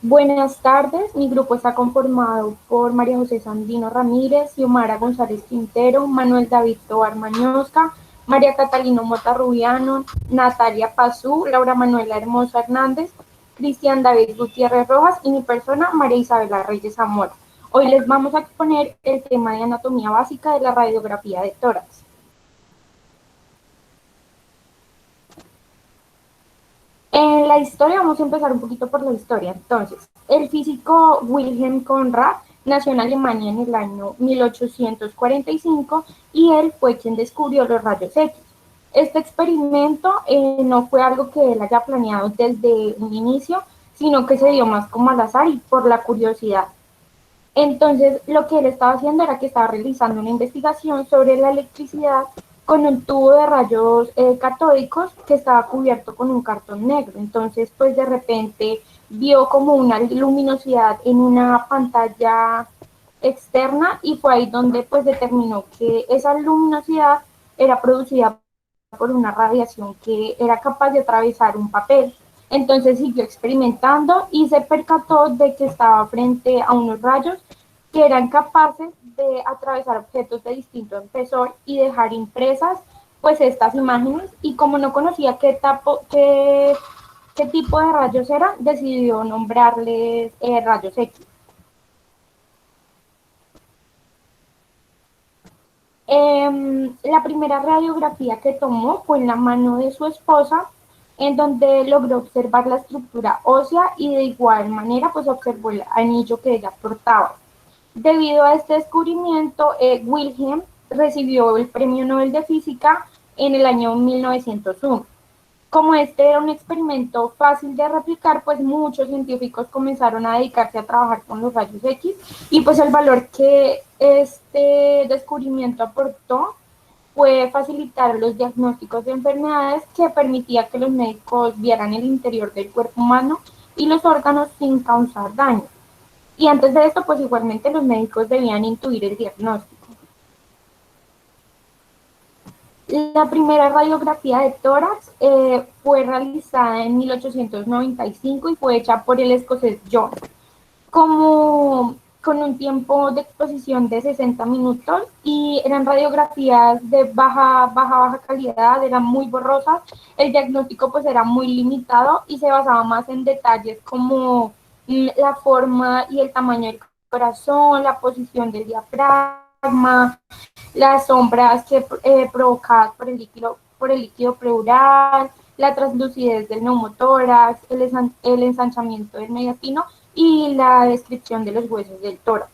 Buenas tardes, mi grupo está conformado por María José Sandino Ramírez, Xiomara González Quintero, Manuel David Tobar Mañosca, María Catalina Mota Rubiano, Natalia Pazú, Laura Manuela Hermoso Hernández, Cristian David Gutiérrez Rojas y mi persona, María Isabela Reyes Zamora. Hoy les vamos a exponer el tema de anatomía básica de la radiografía de tórax. En la historia, vamos a empezar un poquito por la historia. Entonces, el físico Wilhelm Conrad nació en Alemania en el año 1845 y él fue quien descubrió los rayos X. Este experimento no fue algo que él haya planeado desde un inicio, sino que se dio más como al azar y por la curiosidad. Entonces, lo que él estaba haciendo era que estaba realizando una investigación sobre la electricidad con un tubo de rayos catódicos que estaba cubierto con un cartón negro. Entonces, pues de repente vio como una luminosidad en una pantalla externa y fue ahí donde pues determinó que esa luminosidad era producida por una radiación que era capaz de atravesar un papel. Entonces siguió experimentando y se percató de que estaba frente a unos rayos que eran capaces de atravesar objetos de distinto espesor y dejar impresas pues estas imágenes, y como no conocía qué tipo de rayos eran, decidió nombrarles rayos X. La primera radiografía que tomó fue en la mano de su esposa, en donde logró observar la estructura ósea y de igual manera pues observó el anillo que ella portaba. Debido a este descubrimiento, Wilhelm recibió el Premio Nobel de Física en el año 1901. Como este era un experimento fácil de replicar, pues muchos científicos comenzaron a dedicarse a trabajar con los rayos X, y pues el valor que este descubrimiento aportó fue facilitar los diagnósticos de enfermedades, que permitía que los médicos vieran el interior del cuerpo humano y los órganos sin causar daño. Y antes de esto, pues igualmente los médicos debían intuir el diagnóstico. La primera radiografía de tórax fue realizada en 1895 y fue hecha por el escocés John, como con un tiempo de exposición de 60 minutos, y eran radiografías de baja calidad, eran muy borrosas, el diagnóstico pues era muy limitado y se basaba más en detalles como la forma y el tamaño del corazón, la posición del diafragma, las sombras que provocadas por el líquido pleural, la translucidez del neumotórax, el ensanchamiento del mediastino y la descripción de los huesos del tórax.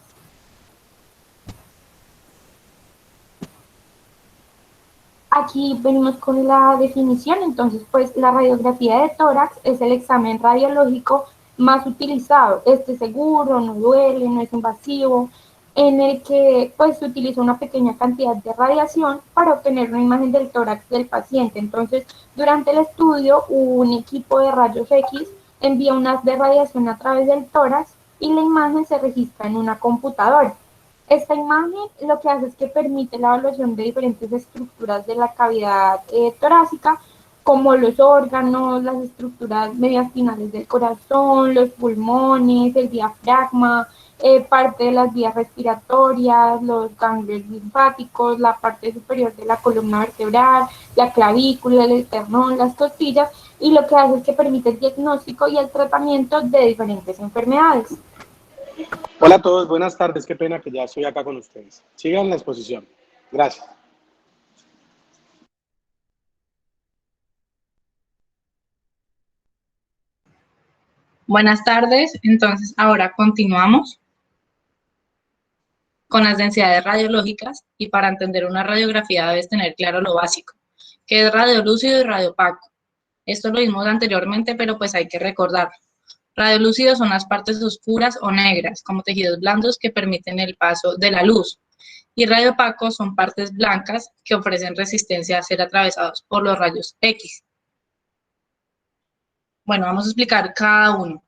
Aquí venimos con la definición. Entonces, pues la radiografía de tórax es el examen radiológico más utilizado. Este es seguro, no duele, no es invasivo, en el que pues se utiliza una pequeña cantidad de radiación para obtener una imagen del tórax del paciente. Entonces, durante el estudio, un equipo de rayos X envía un haz de radiación a través del tórax y la imagen se registra en una computadora. Esta imagen lo que hace es que permite la evaluación de diferentes estructuras de la cavidad torácica, como los órganos, las estructuras mediastinales del corazón, los pulmones, el diafragma, parte de las vías respiratorias, los ganglios linfáticos, la parte superior de la columna vertebral, la clavícula, el esternón, las costillas, y lo que hace es que permite el diagnóstico y el tratamiento de diferentes enfermedades. Hola a todos, buenas tardes, qué pena que ya estoy acá con ustedes. Sigan la exposición. Gracias. Buenas tardes, entonces ahora continuamos con las densidades radiológicas, y para entender una radiografía debes tener claro lo básico, que es radiolúcido y radiopaco. Esto lo vimos anteriormente, pero pues hay que recordarlo. Radiolúcidos son las partes oscuras o negras, como tejidos blandos que permiten el paso de la luz, y radiopacos son partes blancas que ofrecen resistencia a ser atravesados por los rayos X. Bueno, vamos a explicar cada uno.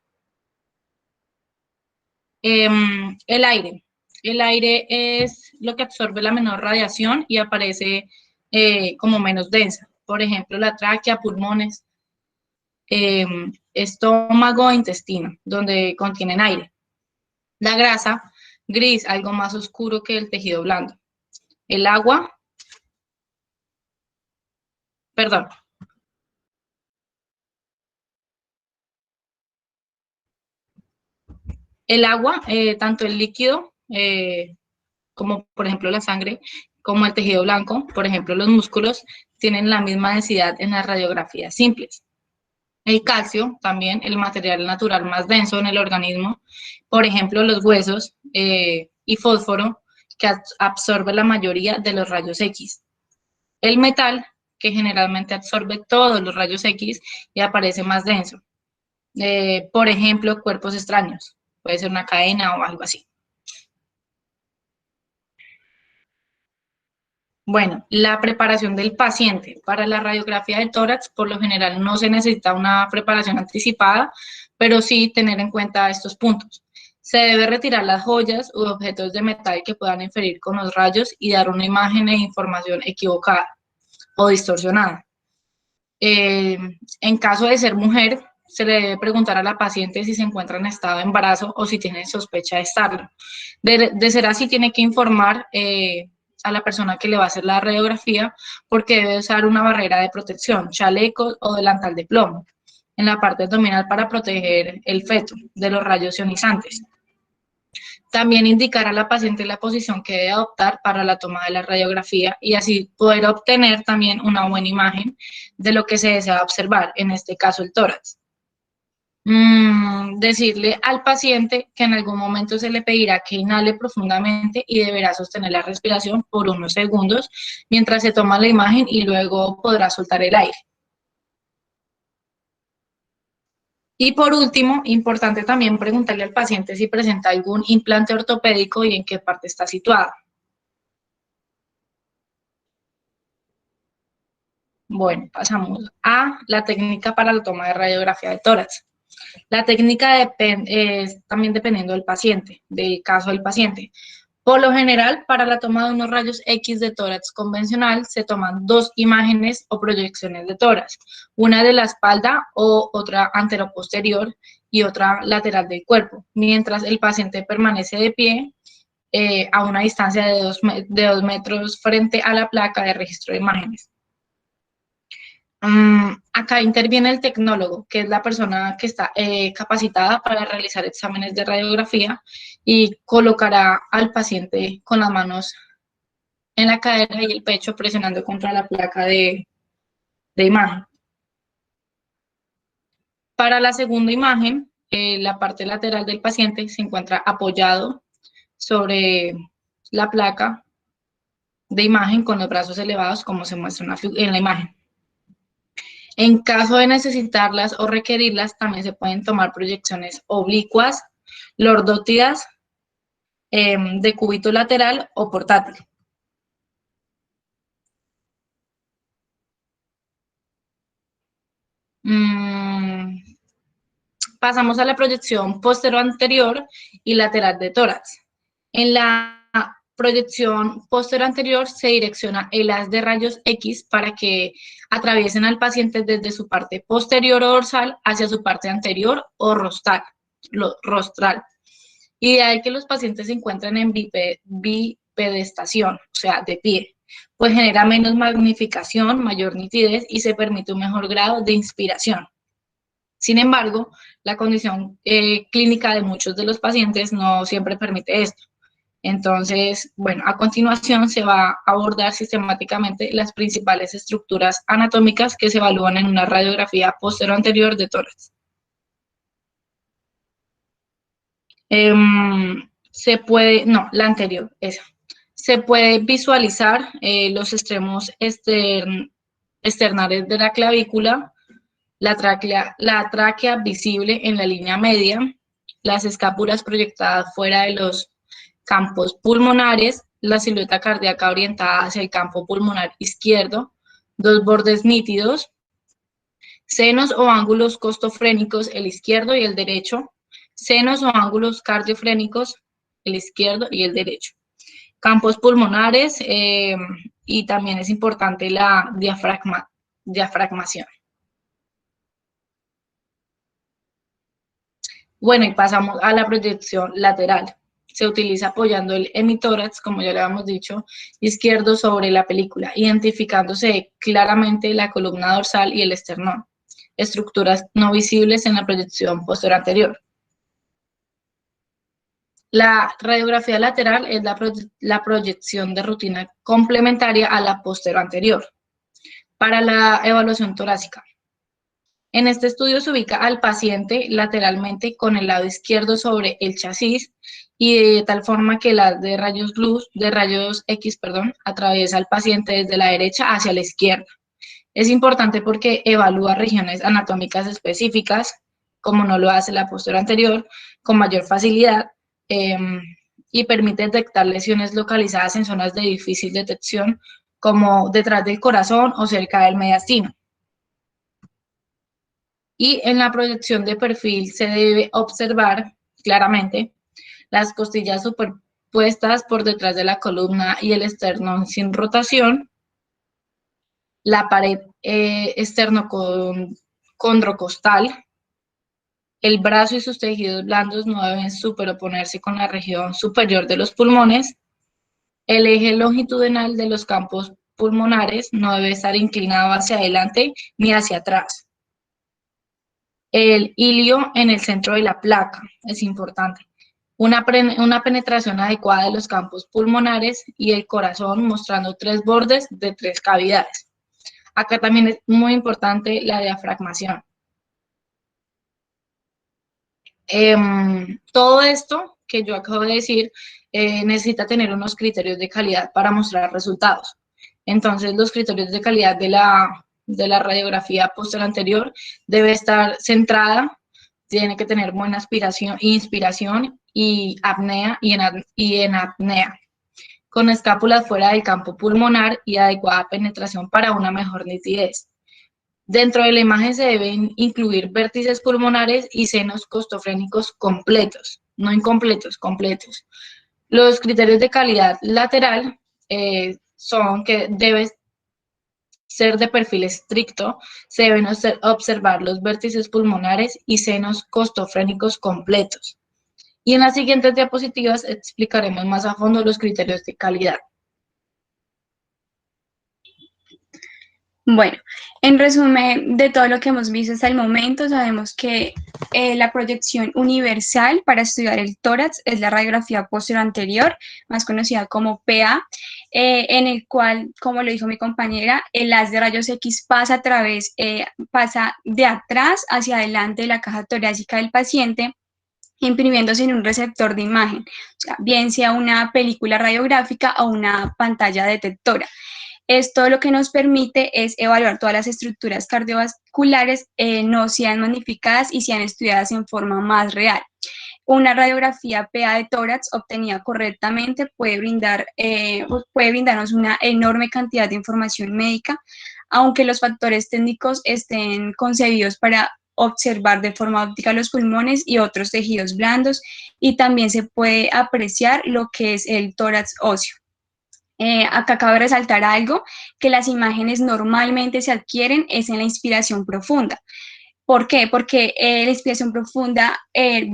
El aire. El aire es lo que absorbe la menor radiación y aparece como menos densa. Por ejemplo, la tráquea, pulmones. estómago e intestino, donde contienen aire. La grasa, gris, algo más oscuro que el tejido blando. El agua, perdón. El agua, tanto el líquido, como por ejemplo la sangre, como el tejido blanco, por ejemplo los músculos, tienen la misma densidad en las radiografías simples. El calcio, también el material natural más denso en el organismo, por ejemplo los huesos, y fósforo, que absorbe la mayoría de los rayos X. El metal, que generalmente absorbe todos los rayos X y aparece más denso. Por ejemplo, cuerpos extraños, puede ser una cadena o algo así. Bueno, la preparación del paciente. Para la radiografía de tórax, por lo general no se necesita una preparación anticipada, pero sí tener en cuenta estos puntos. Se debe retirar las joyas u objetos de metal que puedan inferir con los rayos y dar una imagen e información equivocada o distorsionada. En caso de ser mujer, se le debe preguntar a la paciente si se encuentra en estado de embarazo o si tiene sospecha de estarlo. De ser así, tiene que informar a la persona que le va a hacer la radiografía, porque debe usar una barrera de protección, chaleco o delantal de plomo, en la parte abdominal para proteger el feto de los rayos ionizantes. También indicar a la paciente la posición que debe adoptar para la toma de la radiografía y así poder obtener también una buena imagen de lo que se desea observar, en este caso el tórax. Decirle al paciente que en algún momento se le pedirá que inhale profundamente y deberá sostener la respiración por unos segundos mientras se toma la imagen y luego podrá soltar el aire. Y por último, importante también preguntarle al paciente si presenta algún implante ortopédico y en qué parte está situado. Bueno, pasamos a la técnica para la toma de radiografía de tórax. La técnica es también dependiendo del paciente, del caso del paciente. Por lo general, para la toma de unos rayos X de tórax convencional, se toman dos imágenes o proyecciones de tórax, una de la espalda o otra anteroposterior y otra lateral del cuerpo, mientras el paciente permanece de pie a una distancia de 2 metros frente a la placa de registro de imágenes. Acá interviene el tecnólogo, que es la persona que está capacitada para realizar exámenes de radiografía y colocará al paciente con las manos en la cadera y el pecho presionando contra la placa de imagen. Para la segunda imagen, la parte lateral del paciente se encuentra apoyado sobre la placa de imagen con los brazos elevados, como se muestra en la imagen. En caso de necesitarlas o requerirlas, también se pueden tomar proyecciones oblicuas, lordótidas, de cúbito lateral o portátil. Pasamos a la proyección posterior-anterior y lateral de tórax. En la proyección posterior-anterior se direcciona el haz de rayos X para que atraviesen al paciente desde su parte posterior o dorsal hacia su parte anterior o rostral. Ideal que los pacientes se encuentren en bipedestación, o sea, de pie, pues genera menos magnificación, mayor nitidez y se permite un mejor grado de inspiración. Sin embargo, la condición clínica de muchos de los pacientes no siempre permite esto. Entonces, bueno, a continuación se va a abordar sistemáticamente las principales estructuras anatómicas que se evalúan en una radiografía posterior-anterior de tórax. La anterior, esa. Se puede visualizar los extremos externales de la clavícula, la tráquea visible en la línea media, las escápulas proyectadas fuera de los campos pulmonares, la silueta cardíaca orientada hacia el campo pulmonar izquierdo, dos bordes nítidos, senos o ángulos costofrénicos, el izquierdo y el derecho, senos o ángulos cardiofrénicos, el izquierdo y el derecho. Campos pulmonares y también es importante la diafragmación. Bueno, y pasamos a la proyección lateral. Se utiliza apoyando el hemitórax, como ya le habíamos dicho, izquierdo sobre la película, identificándose claramente la columna dorsal y el esternón, estructuras no visibles en la proyección posterior anterior. La radiografía lateral es la proyección de rutina complementaria a la posterior anterior para la evaluación torácica. En este estudio se ubica al paciente lateralmente con el lado izquierdo sobre el chasis y de tal forma que la de rayos X, atraviesa al paciente desde la derecha hacia la izquierda. Es importante porque evalúa regiones anatómicas específicas, como no lo hace la postura anterior, con mayor facilidad, y permite detectar lesiones localizadas en zonas de difícil detección, como detrás del corazón o cerca del mediastino. Y en la proyección de perfil se debe observar claramente las costillas superpuestas por detrás de la columna y el esternón sin rotación, la pared esternocondrocostal, el brazo y sus tejidos blandos no deben superponerse con la región superior de los pulmones, el eje longitudinal de los campos pulmonares no debe estar inclinado hacia adelante ni hacia atrás. El ilio en el centro de la placa es importante. Una penetración adecuada de los campos pulmonares y el corazón mostrando 3 bordes de 3 cavidades. Acá también es muy importante la diafragmación. Todo esto que yo acabo de decir necesita tener unos criterios de calidad para mostrar resultados. Entonces, los criterios de calidad de la radiografía posterior anterior debe estar centrada, tiene que tener buena inspiración y apnea y en apnea, con escápulas fuera del campo pulmonar y adecuada penetración para una mejor nitidez. Dentro de la imagen se deben incluir vértices pulmonares y senos costofrénicos completos, no incompletos, completos. Los criterios de calidad lateral son que debe ser de perfil estricto, se deben observar los vértices pulmonares y senos costofrénicos completos. Y en las siguientes diapositivas explicaremos más a fondo los criterios de calidad. Bueno, en resumen de todo lo que hemos visto hasta el momento, sabemos que la proyección universal para estudiar el tórax es la radiografía posterior anterior, más conocida como PA, en el cual, como lo dijo mi compañera, el haz de rayos X pasa de atrás hacia adelante de la caja torácica del paciente, imprimiéndose en un receptor de imagen, o sea, bien sea una película radiográfica o una pantalla detectora. Esto lo que nos permite es evaluar todas las estructuras cardiovasculares, no sean magnificadas y sean estudiadas en forma más real. Una radiografía PA de tórax obtenida correctamente puede brindarnos una enorme cantidad de información médica, aunque los factores técnicos estén concebidos para observar de forma óptica los pulmones y otros tejidos blandos, y también se puede apreciar lo que es el tórax óseo. Acá cabe resaltar algo, que las imágenes normalmente se adquieren es en la inspiración profunda. ¿Por qué? Porque la inspiración profunda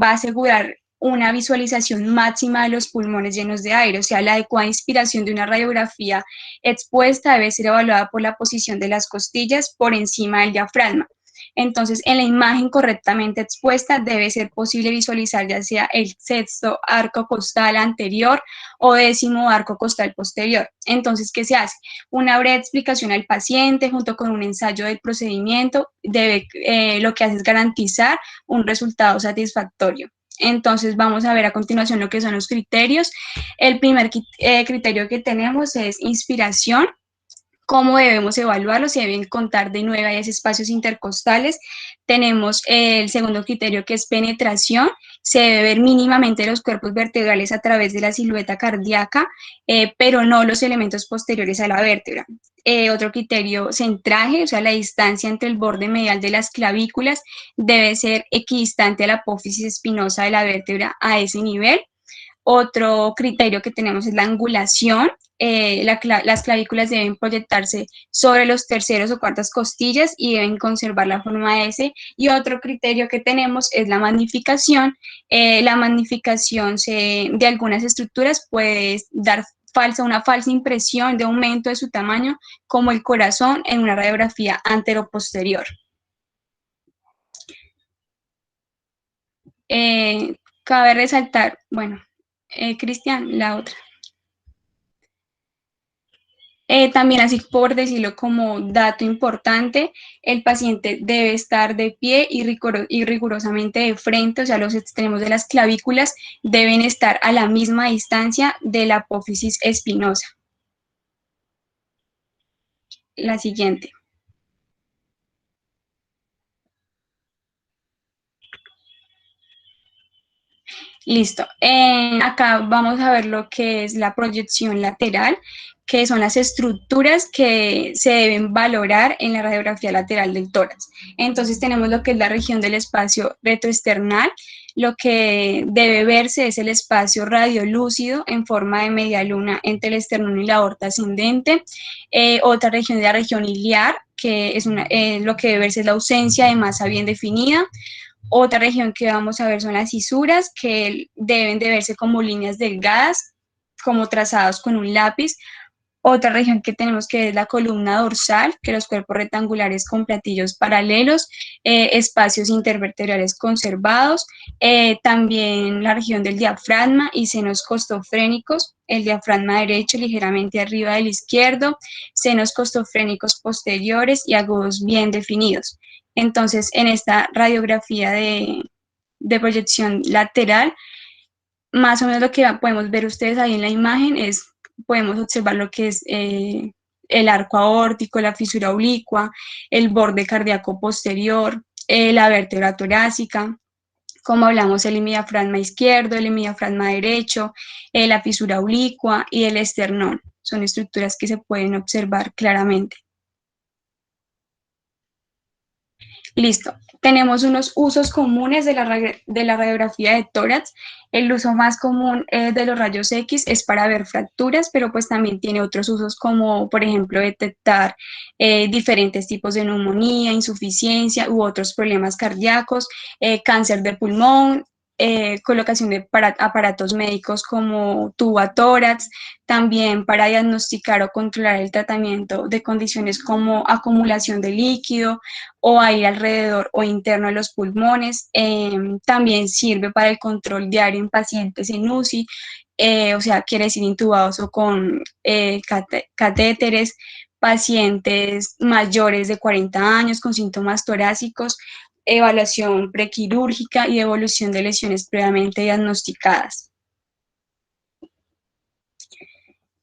va a asegurar una visualización máxima de los pulmones llenos de aire, o sea, la adecuada inspiración de una radiografía expuesta debe ser evaluada por la posición de las costillas por encima del diafragma. Entonces, en la imagen correctamente expuesta debe ser posible visualizar ya sea el sexto arco costal anterior o décimo arco costal posterior. Entonces, ¿qué se hace? Una breve explicación al paciente junto con un ensayo del procedimiento lo que hace es garantizar un resultado satisfactorio. Entonces, vamos a ver a continuación lo que son los criterios. El primer criterio que tenemos es inspiración. ¿Cómo debemos evaluarlo? Se deben contar de 9 a 10 espacios intercostales. Tenemos el segundo criterio, que es penetración. Se debe ver mínimamente los cuerpos vertebrales a través de la silueta cardíaca, pero no los elementos posteriores a la vértebra. Otro criterio, centraje, o sea, la distancia entre el borde medial de las clavículas debe ser equidistante a la apófisis espinosa de la vértebra a ese nivel. Otro criterio que tenemos es la angulación. las clavículas deben proyectarse sobre los terceros o cuartas costillas y deben conservar la forma de S. Y otro criterio que tenemos es la magnificación. La magnificación de algunas estructuras puede dar una falsa impresión de aumento de su tamaño, como el corazón en una radiografía anteroposterior. Cabe resaltar, bueno, Cristian, la otra. También, así por decirlo como dato importante, el paciente debe estar de pie y rigurosamente de frente, o sea, los extremos de las clavículas deben estar a la misma distancia de la apófisis espinosa. La siguiente. Listo. Acá vamos a ver lo que es la proyección lateral, que son las estructuras que se deben valorar en la radiografía lateral del tórax. Entonces tenemos lo que es la región del espacio retroesternal. Lo que debe verse es el espacio radiolúcido en forma de media luna entre el esternón y la aorta ascendente. Otra región es la región iliar, que es lo que debe verse es la ausencia de masa bien definida. Otra región que vamos a ver son las cisuras, que deben de verse como líneas delgadas, como trazados con un lápiz. Otra región que tenemos que es la columna dorsal, que los cuerpos rectangulares con platillos paralelos, espacios intervertebrales conservados, también la región del diafragma y senos costofrénicos, el diafragma derecho ligeramente arriba del izquierdo, senos costofrénicos posteriores y agudos bien definidos. Entonces, en esta radiografía de proyección lateral, más o menos lo que podemos ver ustedes ahí en la imagen es, podemos observar lo que es el arco aórtico, la fisura oblicua, el borde cardíaco posterior, la vértebra torácica, como hablamos, el hemidiafragma izquierdo, el hemidiafragma derecho, la fisura oblicua y el esternón. Son estructuras que se pueden observar claramente. Listo. Tenemos unos usos comunes de la radiografía de tórax. El uso más común de los rayos X es para ver fracturas, pero pues también tiene otros usos como, por ejemplo, detectar diferentes tipos de neumonía, insuficiencia u otros problemas cardíacos, cáncer de pulmón, colocación de aparatos médicos como tubatórax, también para diagnosticar o controlar el tratamiento de condiciones como acumulación de líquido o aire alrededor o interno de los pulmones. También sirve para el control diario en pacientes en UCI, o sea, quiere decir intubados o con catéteres, pacientes mayores de 40 años con síntomas torácicos, evaluación prequirúrgica y evolución de lesiones previamente diagnosticadas.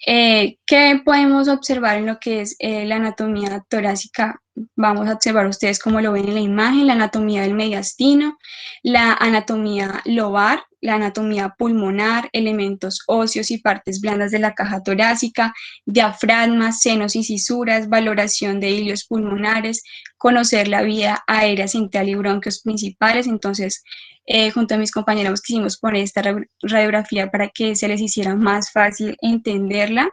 ¿Qué podemos observar en lo que es la anatomía torácica? Vamos a observar ustedes como lo ven en la imagen, la anatomía del mediastino, la anatomía lobar, la anatomía pulmonar, elementos óseos y partes blandas de la caja torácica, diafragmas, senos y cisuras, valoración de hilios pulmonares, conocer la vía aérea central y bronquios principales. Entonces, junto a mis compañeros quisimos poner esta radiografía para que se les hiciera más fácil entenderla.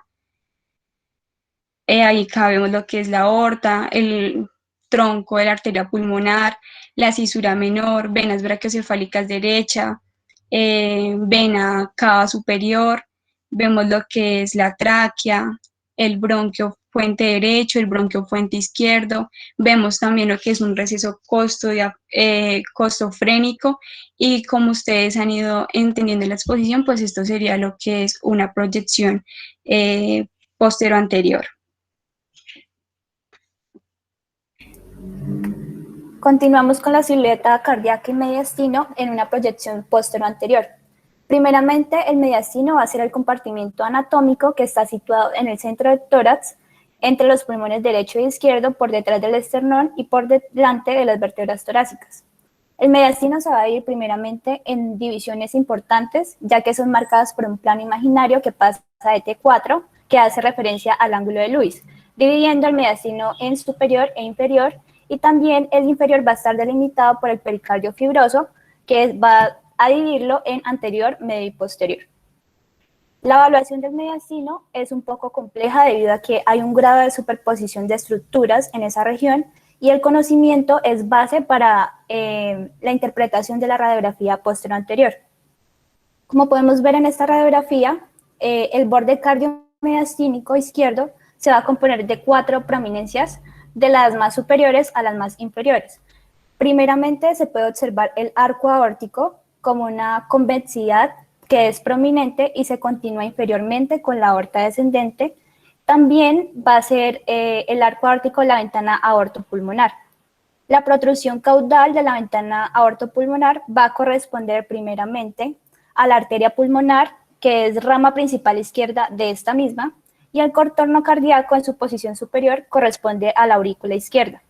Ahí cabemos lo que es la aorta, el tronco de la arteria pulmonar, la cisura menor, venas brachiocefálicas derecha, vena cava superior, vemos lo que es la tráquea, el bronquio fuente derecho, el bronquio fuente izquierdo, vemos también lo que es un receso costofrénico y como ustedes han ido entendiendo la exposición, pues esto sería lo que es una proyección postero-anterior. Continuamos con la silueta cardíaca y mediastino en una proyección postero-anterior. Primeramente, el mediastino va a ser el compartimiento anatómico que está situado en el centro del tórax, entre los pulmones derecho e izquierdo, por detrás del esternón y por delante de las vértebras torácicas. El mediastino se va a dividir primeramente en divisiones importantes, ya que son marcadas por un plano imaginario que pasa de T4, que hace referencia al ángulo de Lewis, dividiendo el mediastino en superior e inferior, y también el inferior va a estar delimitado por el pericardio fibroso, que va a dividirlo en anterior, medio y posterior. La evaluación del mediastino es un poco compleja debido a que hay un grado de superposición de estructuras en esa región y el conocimiento es base para la interpretación de la radiografía posterior anterior. Como podemos ver en esta radiografía, el borde cardiomediastínico izquierdo se va a componer de 4 prominencias, de las más superiores a las más inferiores. Primeramente se puede observar el arco aórtico como una convexidad que es prominente y se continúa inferiormente con la aorta descendente. También va a ser el arco aórtico de la ventana aortopulmonar. La protrusión caudal de la ventana aortopulmonar va a corresponder primeramente a la arteria pulmonar, que es rama principal izquierda de esta misma, y el contorno cardíaco en su posición superior corresponde a la aurícula izquierda.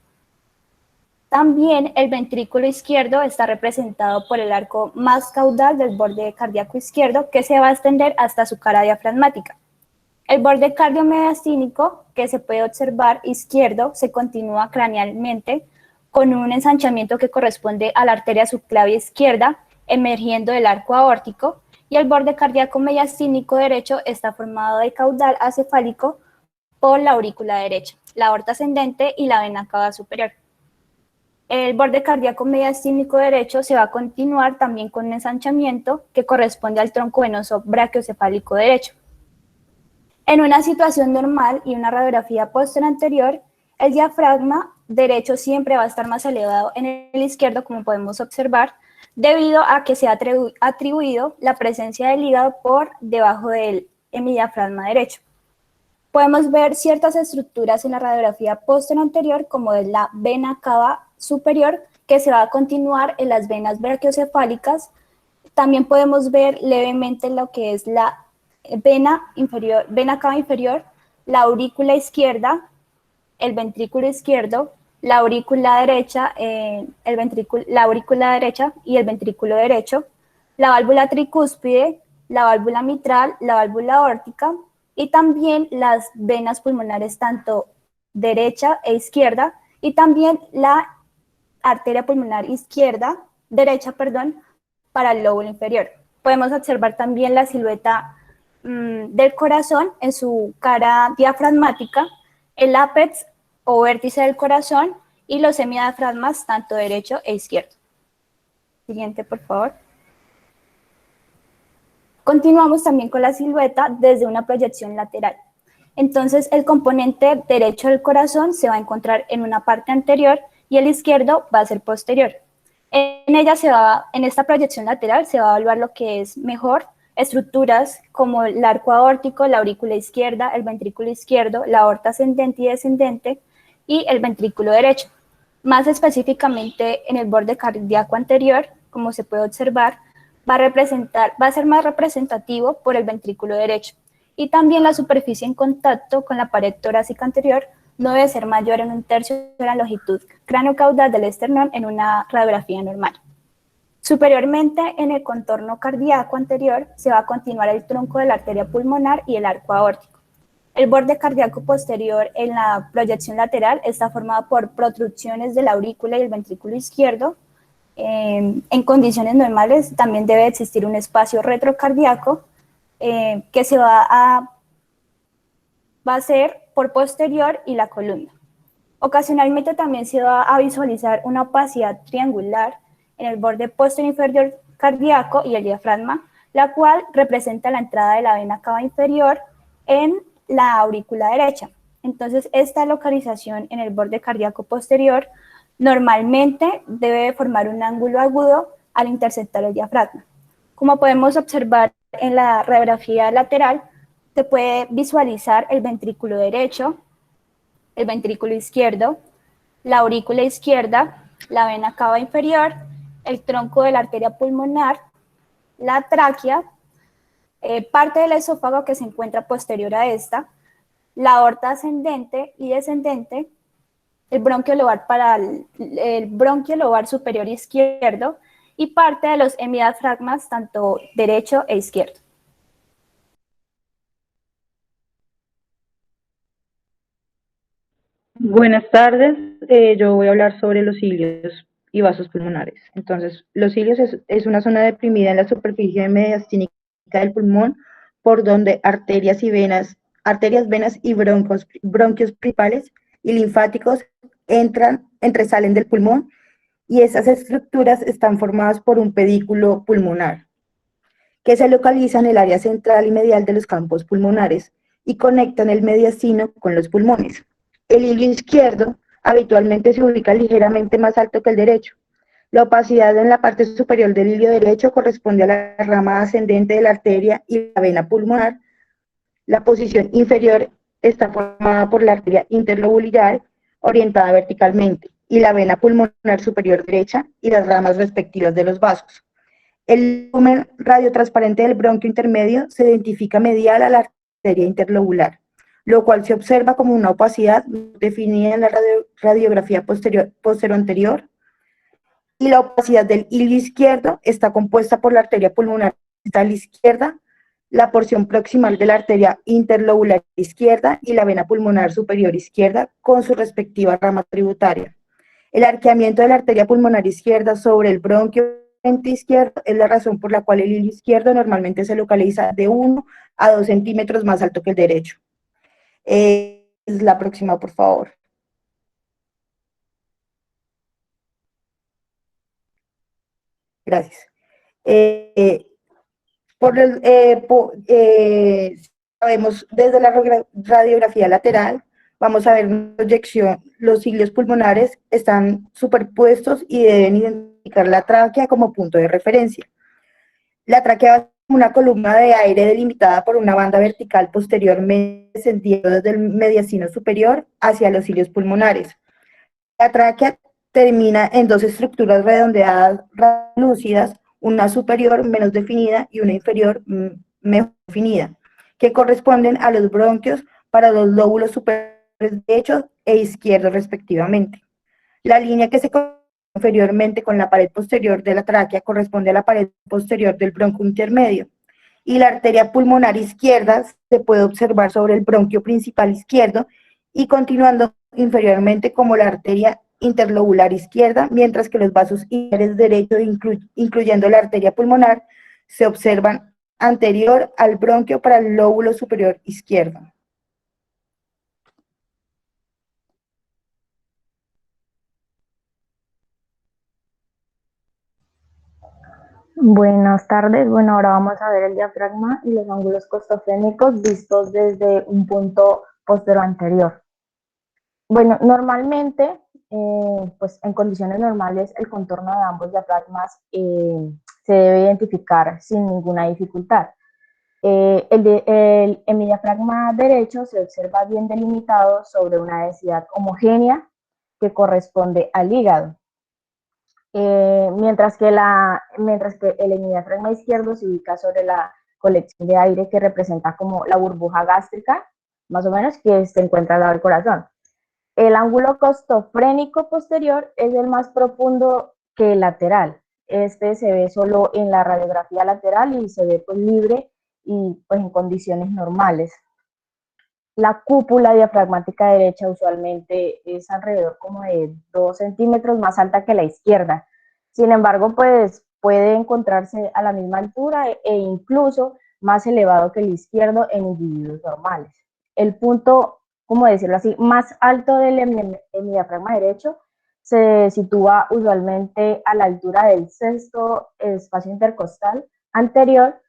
También el ventrículo izquierdo está representado por el arco más caudal del borde cardíaco izquierdo, que se va a extender hasta su cara diafragmática. El borde cardiomediastínico, que se puede observar izquierdo, se continúa cranealmente con un ensanchamiento que corresponde a la arteria subclavia izquierda, emergiendo del arco aórtico, y el borde cardíaco mediastínico derecho está formado de caudal acefálico por la aurícula derecha, la aorta ascendente y la vena cava superior. El borde cardíaco mediastínico derecho se va a continuar también con un ensanchamiento que corresponde al tronco venoso brachiocefálico derecho. En una situación normal y una radiografía posterior anterior, el diafragma derecho siempre va a estar más elevado en el izquierdo, como podemos observar, debido a que se ha atribuido la presencia del hígado por debajo del hemidiafragma derecho. Podemos ver ciertas estructuras en la radiografía posterior anterior, como es la vena cava superior, que se va a continuar en las venas brachiocefálicas. También podemos ver levemente lo que es la vena cava inferior, la aurícula izquierda, el ventrículo izquierdo, la aurícula derecha, la aurícula derecha y el ventrículo derecho, la válvula tricúspide, la válvula mitral, la válvula aórtica y también las venas pulmonares tanto derecha e izquierda y también la arteria pulmonar derecha, para el lóbulo inferior. Podemos observar también la silueta del corazón en su cara diafragmática, el ápex o vértice del corazón y los hemidiafragmas tanto derecho e izquierdo. Siguiente, por favor. Continuamos también con la silueta desde una proyección lateral. Entonces, el componente derecho del corazón se va a encontrar en una parte anterior y el izquierdo va a ser posterior. En esta proyección lateral se va a evaluar lo que es mejor estructuras como el arco aórtico, la aurícula izquierda, el ventrículo izquierdo, la aorta ascendente y descendente y el ventrículo derecho. Más específicamente en el borde cardíaco anterior, como se puede observar, va a ser más representativo por el ventrículo derecho. Y también la superficie en contacto con la pared torácica anterior no debe ser mayor en 1/3 de la longitud craneocaudal del esternón en una radiografía normal. Superiormente, en el contorno cardíaco anterior, se va a continuar el tronco de la arteria pulmonar y el arco aórtico. El borde cardíaco posterior en la proyección lateral está formado por protrusiones de la aurícula y el ventrículo izquierdo. En condiciones normales también debe existir un espacio retrocardíaco que se va a ser por posterior y la columna. Ocasionalmente también se va a visualizar una opacidad triangular en el borde posterior inferior cardíaco y el diafragma, la cual representa la entrada de la vena cava inferior en la aurícula derecha. Entonces, esta localización en el borde cardíaco posterior normalmente debe formar un ángulo agudo al interceptar el diafragma. Como podemos observar en la radiografía lateral, se puede visualizar el ventrículo derecho, el ventrículo izquierdo, la aurícula izquierda, la vena cava inferior, el tronco de la arteria pulmonar, la tráquea, parte del esófago que se encuentra posterior a esta, la aorta ascendente y descendente, el bronquio lobar superior izquierdo y parte de los hemidiafragmas tanto derecho e izquierdo. Buenas tardes, yo voy a hablar sobre los cilios y vasos pulmonares. Entonces, los cilios es una zona deprimida en la superficie mediastínica del pulmón por donde arterias, venas y bronquios principales y linfáticos entresalen del pulmón, y esas estructuras están formadas por un pedículo pulmonar, que se localiza en el área central y medial de los campos pulmonares y conectan el mediastino con los pulmones. El hilo izquierdo habitualmente se ubica ligeramente más alto que el derecho. La opacidad en la parte superior del hilo derecho corresponde a la rama ascendente de la arteria y la vena pulmonar. La posición inferior está formada por la arteria interlobular orientada verticalmente y la vena pulmonar superior derecha y las ramas respectivas de los vasos. El lumen radiotransparente del bronquio intermedio se identifica medial a la arteria interlobular, lo cual se observa como una opacidad definida en la radiografía posterior-anterior, y la opacidad del hilo izquierdo está compuesta por la arteria pulmonar a la izquierda, la porción proximal de la arteria interlobular izquierda y la vena pulmonar superior izquierda con su respectiva rama tributaria. El arqueamiento de la arteria pulmonar izquierda sobre el bronquio izquierdo es la razón por la cual el hilo izquierdo normalmente se localiza de 1 a 2 centímetros más alto que el derecho. La próxima, por favor. Gracias. Sabemos desde la radiografía lateral, vamos a ver una proyección, los cilios pulmonares están superpuestos y deben identificar la tráquea como punto de referencia. La tráquea es una columna de aire delimitada por una banda vertical posteriormente descendiendo desde el mediastino superior hacia los cilios pulmonares. La tráquea termina en dos estructuras redondeadas lúcidas, una superior menos definida y una inferior mejor definida, que corresponden a los bronquios para los lóbulos superiores derecho e izquierdo respectivamente. La línea que se conecta inferiormente con la pared posterior de la tráquea corresponde a la pared posterior del bronquio intermedio, y la arteria pulmonar izquierda se puede observar sobre el bronquio principal izquierdo y continuando inferiormente como la arteria interlobular izquierda, mientras que los vasos inferiores derechos, incluyendo la arteria pulmonar, se observan anterior al bronquio para el lóbulo superior izquierdo. Buenas tardes. Bueno, ahora vamos a ver el diafragma y los ángulos costofrénicos vistos desde un punto posterior anterior. Bueno, normalmente, pues en condiciones normales, el contorno de ambos diafragmas se debe identificar sin ninguna dificultad. En mi diafragma derecho se observa bien delimitado sobre una densidad homogénea que corresponde al hígado. Mientras que el diafragma izquierdo se ubica sobre la colección de aire que representa como la burbuja gástrica, más o menos, que se encuentra al lado del corazón. El ángulo costofrénico posterior es el más profundo que el lateral. Este se ve solo en la radiografía lateral y se ve pues libre y pues en condiciones normales. La cúpula diafragmática derecha usualmente es alrededor como de 2 centímetros más alta que la izquierda. Sin embargo, pues puede encontrarse a la misma altura e incluso más elevado que el izquierdo en individuos normales. El punto, como decirlo así, más alto del diafragma derecho se sitúa usualmente a la altura del sexto espacio intercostal anterior,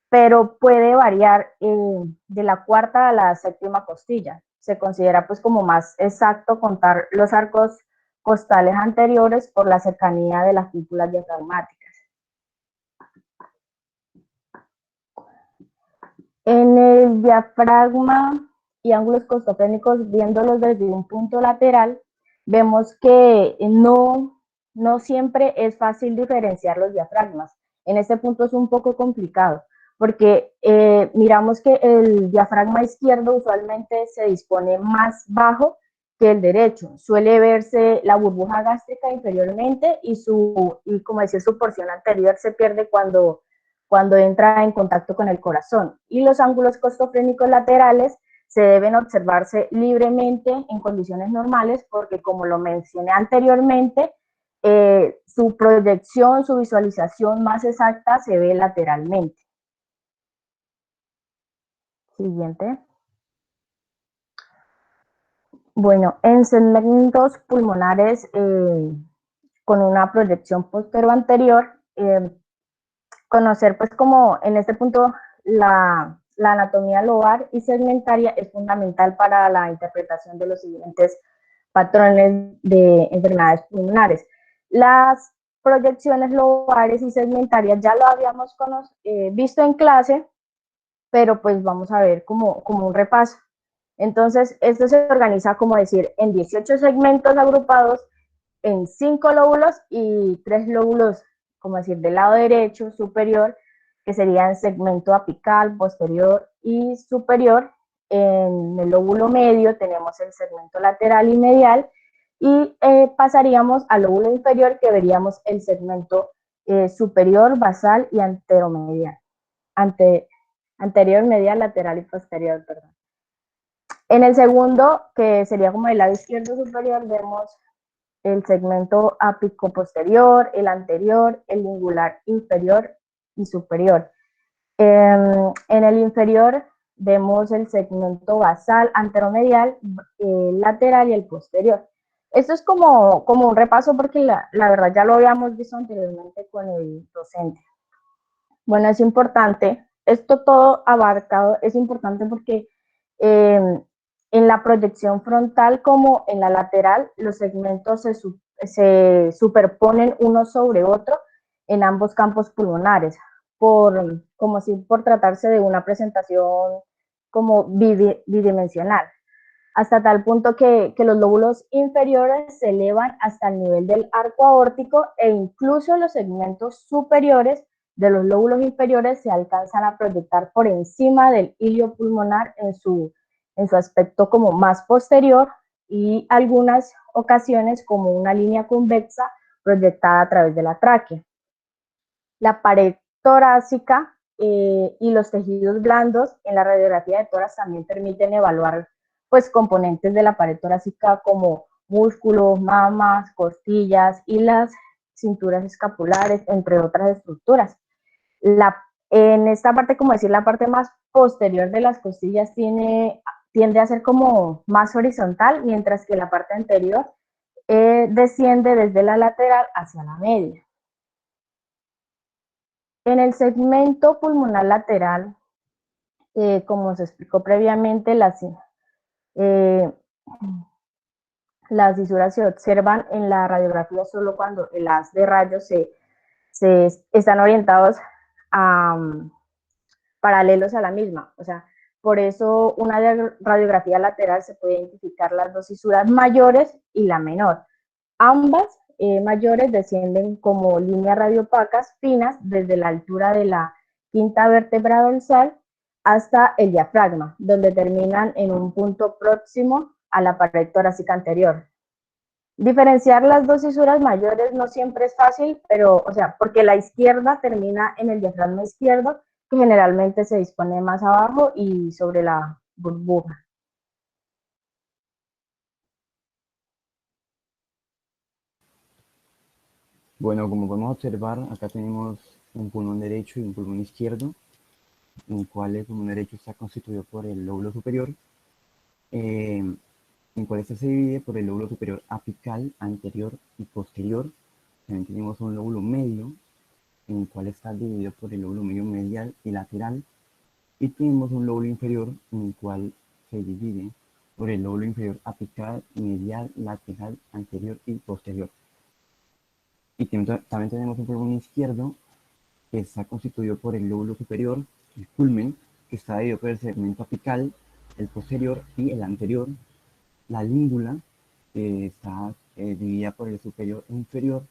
pero puede variar de la cuarta a la séptima costilla. Se considera pues como más exacto contar los arcos costales anteriores por la cercanía de las cúpulas diafragmáticas. En el diafragma y ángulos costofrénicos, viéndolos desde un punto lateral, vemos que no siempre es fácil diferenciar los diafragmas. En este punto es un poco complicado, porque miramos que el diafragma izquierdo usualmente se dispone más bajo que el derecho. Suele verse la burbuja gástrica inferiormente y como decía, su porción anterior se pierde cuando entra en contacto con el corazón. Y los ángulos costofrénicos laterales se deben observarse libremente en condiciones normales porque, como lo mencioné anteriormente, su proyección, su visualización más exacta se ve lateralmente. Siguiente. Bueno, en segmentos pulmonares con una proyección posterior anterior, conocer pues como en este punto la anatomía lobar y segmentaria es fundamental para la interpretación de los siguientes patrones de enfermedades pulmonares. Las proyecciones lobares y segmentarias ya lo habíamos visto en clase, pero pues vamos a ver como un repaso. Entonces, esto se organiza, como decir, en 18 segmentos agrupados en 5 lóbulos y 3 lóbulos, como decir, del lado derecho superior, que serían segmento apical, posterior y superior. En el lóbulo medio tenemos el segmento lateral y medial, y pasaríamos al lóbulo inferior, que veríamos el segmento superior, basal y anteromedial. Anterior, medial, lateral y posterior, perdón. En el segundo, que sería como el lado izquierdo superior, vemos el segmento ápico posterior, el anterior, el lingular inferior y superior. En el inferior vemos el segmento basal, anteromedial, el lateral y el posterior. Esto es como un repaso porque la verdad ya lo habíamos visto anteriormente con el docente. Bueno, es importante, esto todo abarcado es importante porque en la proyección frontal como en la lateral, los segmentos se superponen uno sobre otro en ambos campos pulmonares, como si por tratarse de una presentación como bidimensional, hasta tal punto que los lóbulos inferiores se elevan hasta el nivel del arco aórtico, e incluso los segmentos superiores de los lóbulos inferiores se alcanzan a proyectar por encima del hilio pulmonar en su aspecto como más posterior, y algunas ocasiones como una línea convexa proyectada a través de la tráquea. La pared torácica y los tejidos blandos en la radiografía de tórax también permiten evaluar pues componentes de la pared torácica como músculos, mamas, costillas y las cinturas escapulares, entre otras estructuras. En esta parte, como decir, la parte más posterior de las costillas tiende a ser como más horizontal, mientras que la parte anterior desciende desde la lateral hacia la media. En el segmento pulmonar lateral, como se explicó previamente, las fisuras se observan en la radiografía solo cuando el haz de rayos están orientados paralelos a la misma. O sea, por eso una radiografía lateral se puede identificar las dos fisuras mayores y la menor. Ambas mayores descienden como líneas radiopacas finas desde la altura de la quinta vértebra dorsal hasta el diafragma, donde terminan en un punto próximo a la pared torácica anterior. Diferenciar las dos fisuras mayores no siempre es fácil, pero, o sea, porque la izquierda termina en el diafragma izquierdo, que generalmente se dispone más abajo y sobre la burbuja. Bueno, como podemos observar, acá tenemos un pulmón derecho y un pulmón izquierdo, en el cual el pulmón derecho está constituido por el lóbulo superior, en el cual este se divide por el lóbulo superior apical, anterior y posterior. También tenemos un lóbulo medio, en el cual está dividido por el lóbulo medio medial y lateral. Y tenemos un lóbulo inferior, en el cual se divide por el lóbulo inferior apical, medial, lateral, anterior y posterior. Y también tenemos un pulmón izquierdo, que está constituido por el lóbulo superior, el culmen, que está dividido por el segmento apical, el posterior y el anterior. La língula, que está dividida por el superior e inferior.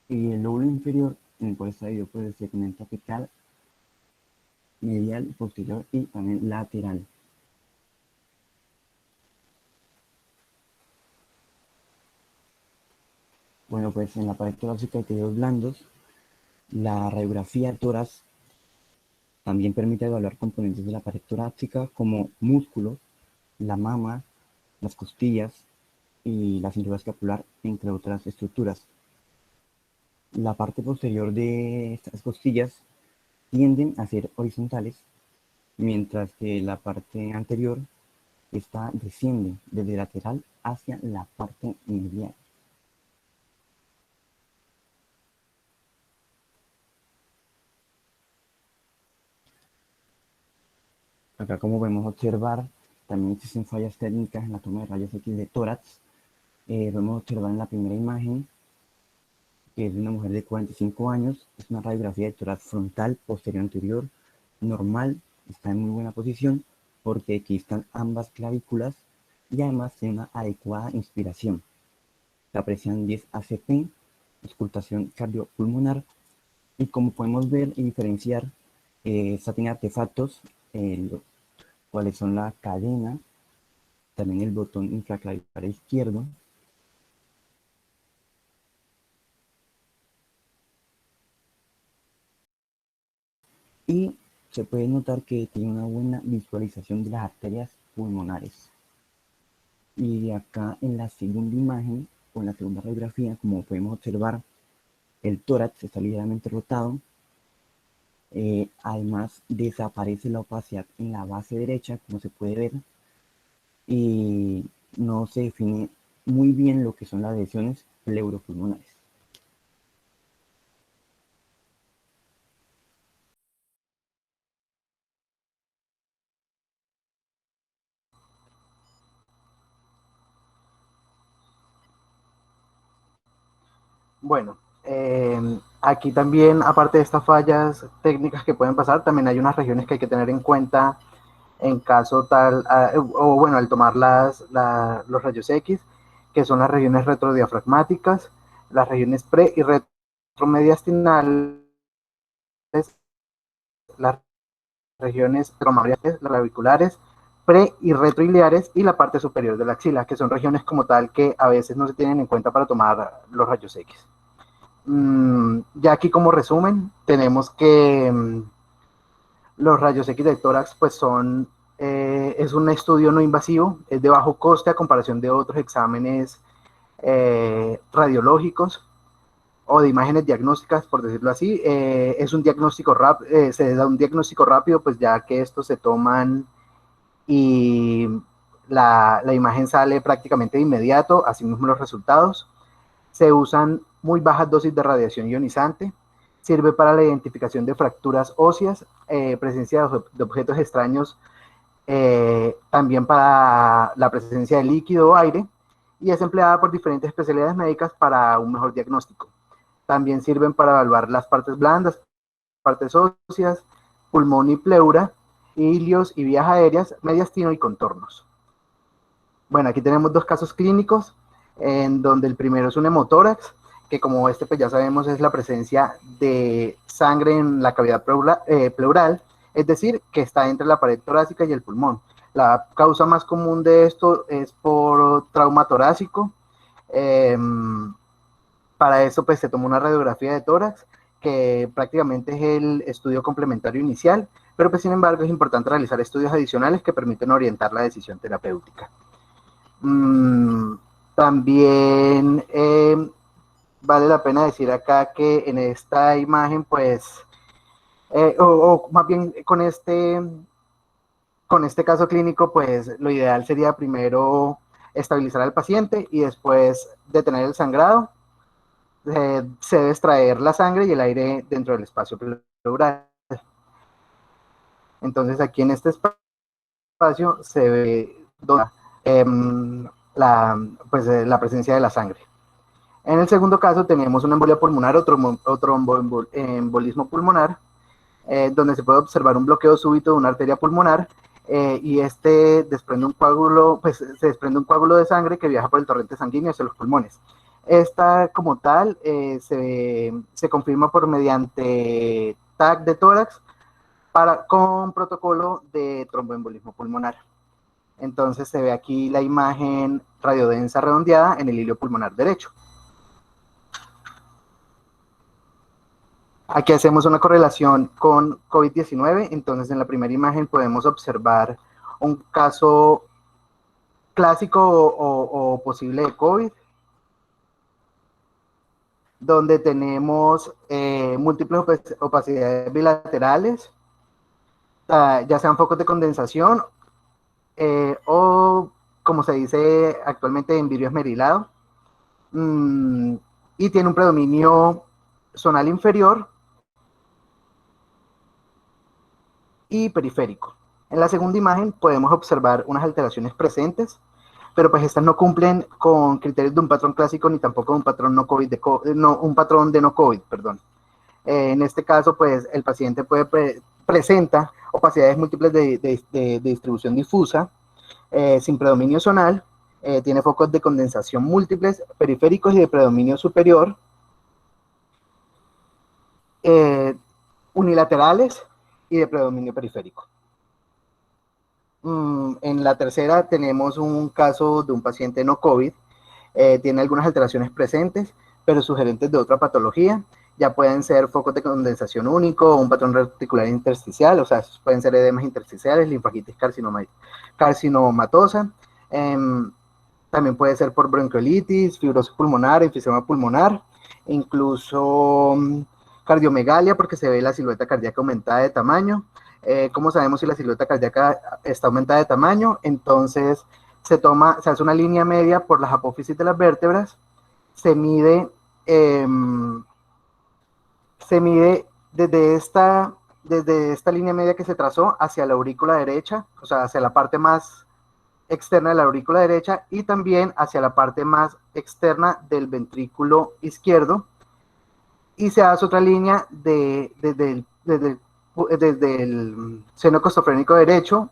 Y el lóbulo inferior, en el cual está dividido por el segmento apical, medial, posterior y también lateral. Bueno, pues en la pared torácica hay tejidos blandos. La radiografía de tórax también permite evaluar componentes de la pared torácica como músculos, la mama, las costillas y la cintura escapular, entre otras estructuras. La parte posterior de estas costillas tienden a ser horizontales mientras que la parte anterior desciende desde lateral hacia la parte medial. Acá, como podemos observar, también existen fallas técnicas en la toma de rayos X de tórax. Podemos observar en la primera imagen, que es de una mujer de 45 años, es una radiografía de tórax frontal, posterior anterior, normal, está en muy buena posición, porque aquí están ambas clavículas y además tiene una adecuada inspiración. Se aprecian 10 ACP, auscultación cardiopulmonar, y como podemos ver y diferenciar, esta tiene artefactos, cuáles son la cadena, también el botón infraclavicular izquierdo, y se puede notar que tiene una buena visualización de las arterias pulmonares. Y acá en la segunda imagen, o en la segunda radiografía, como podemos observar, el tórax está ligeramente rotado. Además, desaparece la opacidad en la base derecha, como se puede ver, y no se define muy bien lo que son las lesiones pleuropulmonares. Bueno, aquí también, aparte de estas fallas técnicas que pueden pasar, también hay unas regiones que hay que tener en cuenta en caso tal, o bueno, al tomar los rayos X, que son las regiones retrodiafragmáticas, las regiones pre y retromediastinales, las regiones tromariales, claviculares, pre y retroiliares y la parte superior de la axila, que son regiones como tal que a veces no se tienen en cuenta para tomar los rayos X. Ya aquí como resumen, tenemos que los rayos X del tórax pues es un estudio no invasivo, es de bajo coste a comparación de otros exámenes radiológicos o de imágenes diagnósticas, por decirlo así. Es un diagnóstico rápido, se da un diagnóstico rápido, pues ya que estos se toman y la imagen sale prácticamente de inmediato, así mismo los resultados. Se usan muy bajas dosis de radiación ionizante. Sirve para la identificación de fracturas óseas, presencia de objetos extraños, también para la presencia de líquido o aire, y es empleada por diferentes especialidades médicas para un mejor diagnóstico. También sirven para evaluar las partes blandas, partes óseas, pulmón y pleura, ilios y vías aéreas, mediastino y contornos. Bueno, aquí tenemos dos casos clínicos, en donde el primero es un hemotórax, que como pues ya sabemos es la presencia de sangre en la cavidad pleural, es decir, que está entre la pared torácica y el pulmón. La causa más común de esto es por trauma torácico. Para eso pues se toma una radiografía de tórax, que prácticamente es el estudio complementario inicial, pero pues sin embargo es importante realizar estudios adicionales que permiten orientar la decisión terapéutica. También vale la pena decir acá que en esta imagen, pues, o más bien con este caso clínico, pues lo ideal sería primero estabilizar al paciente y después detener el sangrado. Se debe extraer la sangre y el aire dentro del espacio pleural. Entonces aquí en este espacio se ve la presencia de la sangre. En el segundo caso tenemos una embolia pulmonar o tromboembolismo pulmonar, donde se puede observar un bloqueo súbito de una arteria pulmonar, y se desprende un coágulo de sangre que viaja por el torrente sanguíneo hacia los pulmones. Esta como tal se confirma mediante TAC de tórax con protocolo de tromboembolismo pulmonar. Entonces se ve aquí la imagen radiodensa redondeada en el hilio pulmonar derecho. Aquí hacemos una correlación con COVID-19, entonces en la primera imagen podemos observar un caso clásico o posible de COVID, donde tenemos múltiples opacidades bilaterales, ya sean focos de condensación o, como se dice actualmente, en vidrio esmerilado, y tiene un predominio zonal inferior y periférico. En la segunda imagen podemos observar unas alteraciones presentes, pero pues estas no cumplen con criterios de un patrón clásico ni tampoco de un patrón no COVID un patrón de no COVID, perdón. En este caso, pues el paciente presenta opacidades múltiples de distribución difusa, sin predominio zonal, tiene focos de condensación múltiples, periféricos y de predominio superior, unilaterales y de predominio periférico. En la tercera tenemos un caso de un paciente no COVID, tiene algunas alteraciones presentes, pero sugerentes de otra patología. Ya pueden ser focos de condensación único, un patrón reticular intersticial, o sea, pueden ser edemas intersticiales, linfagitis carcinomatosa. También puede ser por bronquiolitis, fibrosis pulmonar, enfisema pulmonar, incluso cardiomegalia, porque se ve la silueta cardíaca aumentada de tamaño. ¿Cómo sabemos si la silueta cardíaca está aumentada de tamaño? Entonces se hace una línea media por las apófisis de las vértebras, se mide desde esta línea media que se trazó hacia la aurícula derecha, o sea, hacia la parte más externa de la aurícula derecha y también hacia la parte más externa del ventrículo izquierdo, y se hace otra línea desde el seno costofrénico derecho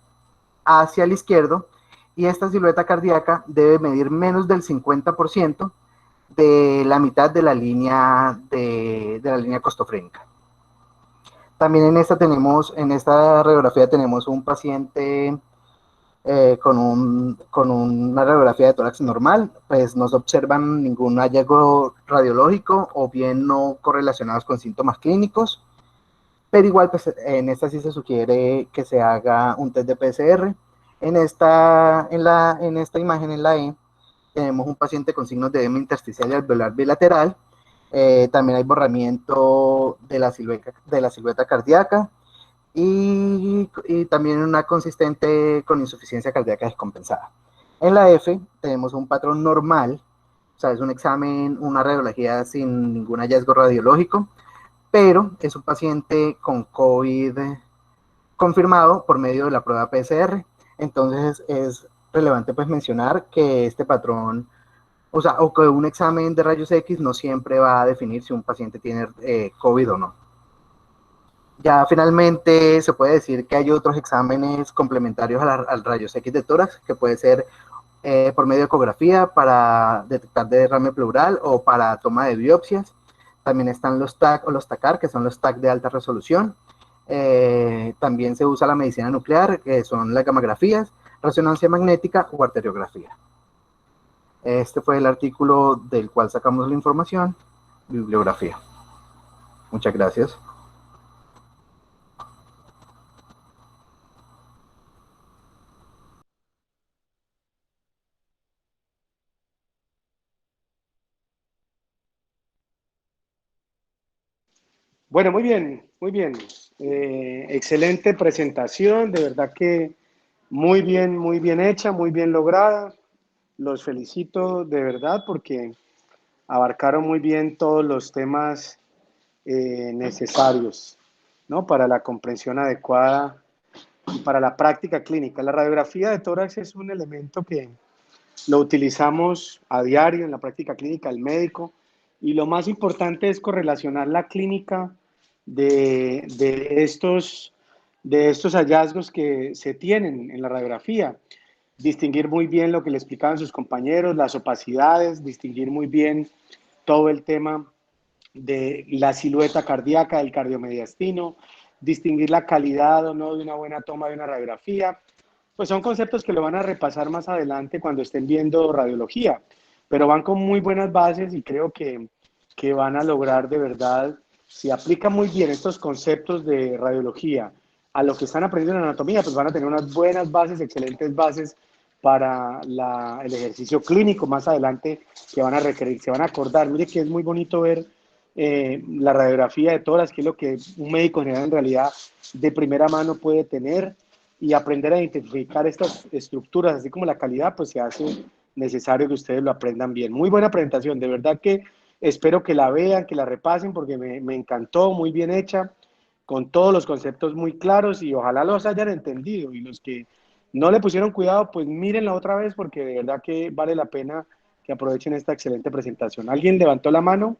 hacia el izquierdo, y esta silueta cardíaca debe medir menos del 50% de la mitad de la línea costofrénica. También en esta radiografía tenemos un paciente con una radiografía de tórax normal, pues no se observan ningún hallazgo radiológico o bien no correlacionados con síntomas clínicos, pero igual pues en esta sí se sugiere que se haga un test de PCR. En esta imagen, en la E, tenemos un paciente con signos de edema intersticial y alveolar bilateral. También hay borramiento de la silueta cardíaca y también una consistente con insuficiencia cardíaca descompensada. En la F tenemos un patrón normal, o sea, es un examen, una radiología sin ningún hallazgo radiológico, pero es un paciente con COVID confirmado por medio de la prueba PCR. Entonces es relevante pues mencionar que este patrón, o que un examen de rayos X no siempre va a definir si un paciente tiene COVID o no. Ya finalmente se puede decir que hay otros exámenes complementarios al rayos X de tórax, que puede ser por medio de ecografía para detectar derrame pleural o para toma de biopsias. También están los TAC o los TACAR, que son los TAC de alta resolución. También se usa la medicina nuclear, que son las gammagrafías, resonancia magnética o arteriografía. Este fue el artículo del cual sacamos la información, bibliografía. Muchas gracias. Bueno, muy bien, muy bien. Excelente presentación, de verdad que muy bien hecha, muy bien lograda. Los felicito de verdad porque abarcaron muy bien todos los temas necesarios, ¿no? Para la comprensión adecuada y para la práctica clínica. La radiografía de tórax es un elemento que lo utilizamos a diario en la práctica clínica del médico, y lo más importante es correlacionar la clínica de estos hallazgos que se tienen en la radiografía, distinguir muy bien lo que le explicaban sus compañeros, las opacidades, distinguir muy bien todo el tema de la silueta cardíaca, del cardiomediastino, distinguir la calidad o no de una buena toma de una radiografía. Pues son conceptos que lo van a repasar más adelante cuando estén viendo radiología, pero van con muy buenas bases y creo que van a lograr de verdad, si aplican muy bien estos conceptos de radiología a lo que están aprendiendo en anatomía, pues van a tener unas buenas bases, excelentes bases para el ejercicio clínico más adelante que van a requerir, se van a acordar. Mire que es muy bonito ver la radiografía de tórax, que es lo que un médico general en realidad de primera mano puede tener, y aprender a identificar estas estructuras, así como la calidad, pues se hace necesario que ustedes lo aprendan bien. Muy buena presentación, de verdad que espero que la vean, que la repasen, porque me encantó, muy bien hecha, con todos los conceptos muy claros, y ojalá los hayan entendido, y los que no le pusieron cuidado, pues mírenla otra vez, porque de verdad que vale la pena que aprovechen esta excelente presentación. ¿Alguien levantó la mano?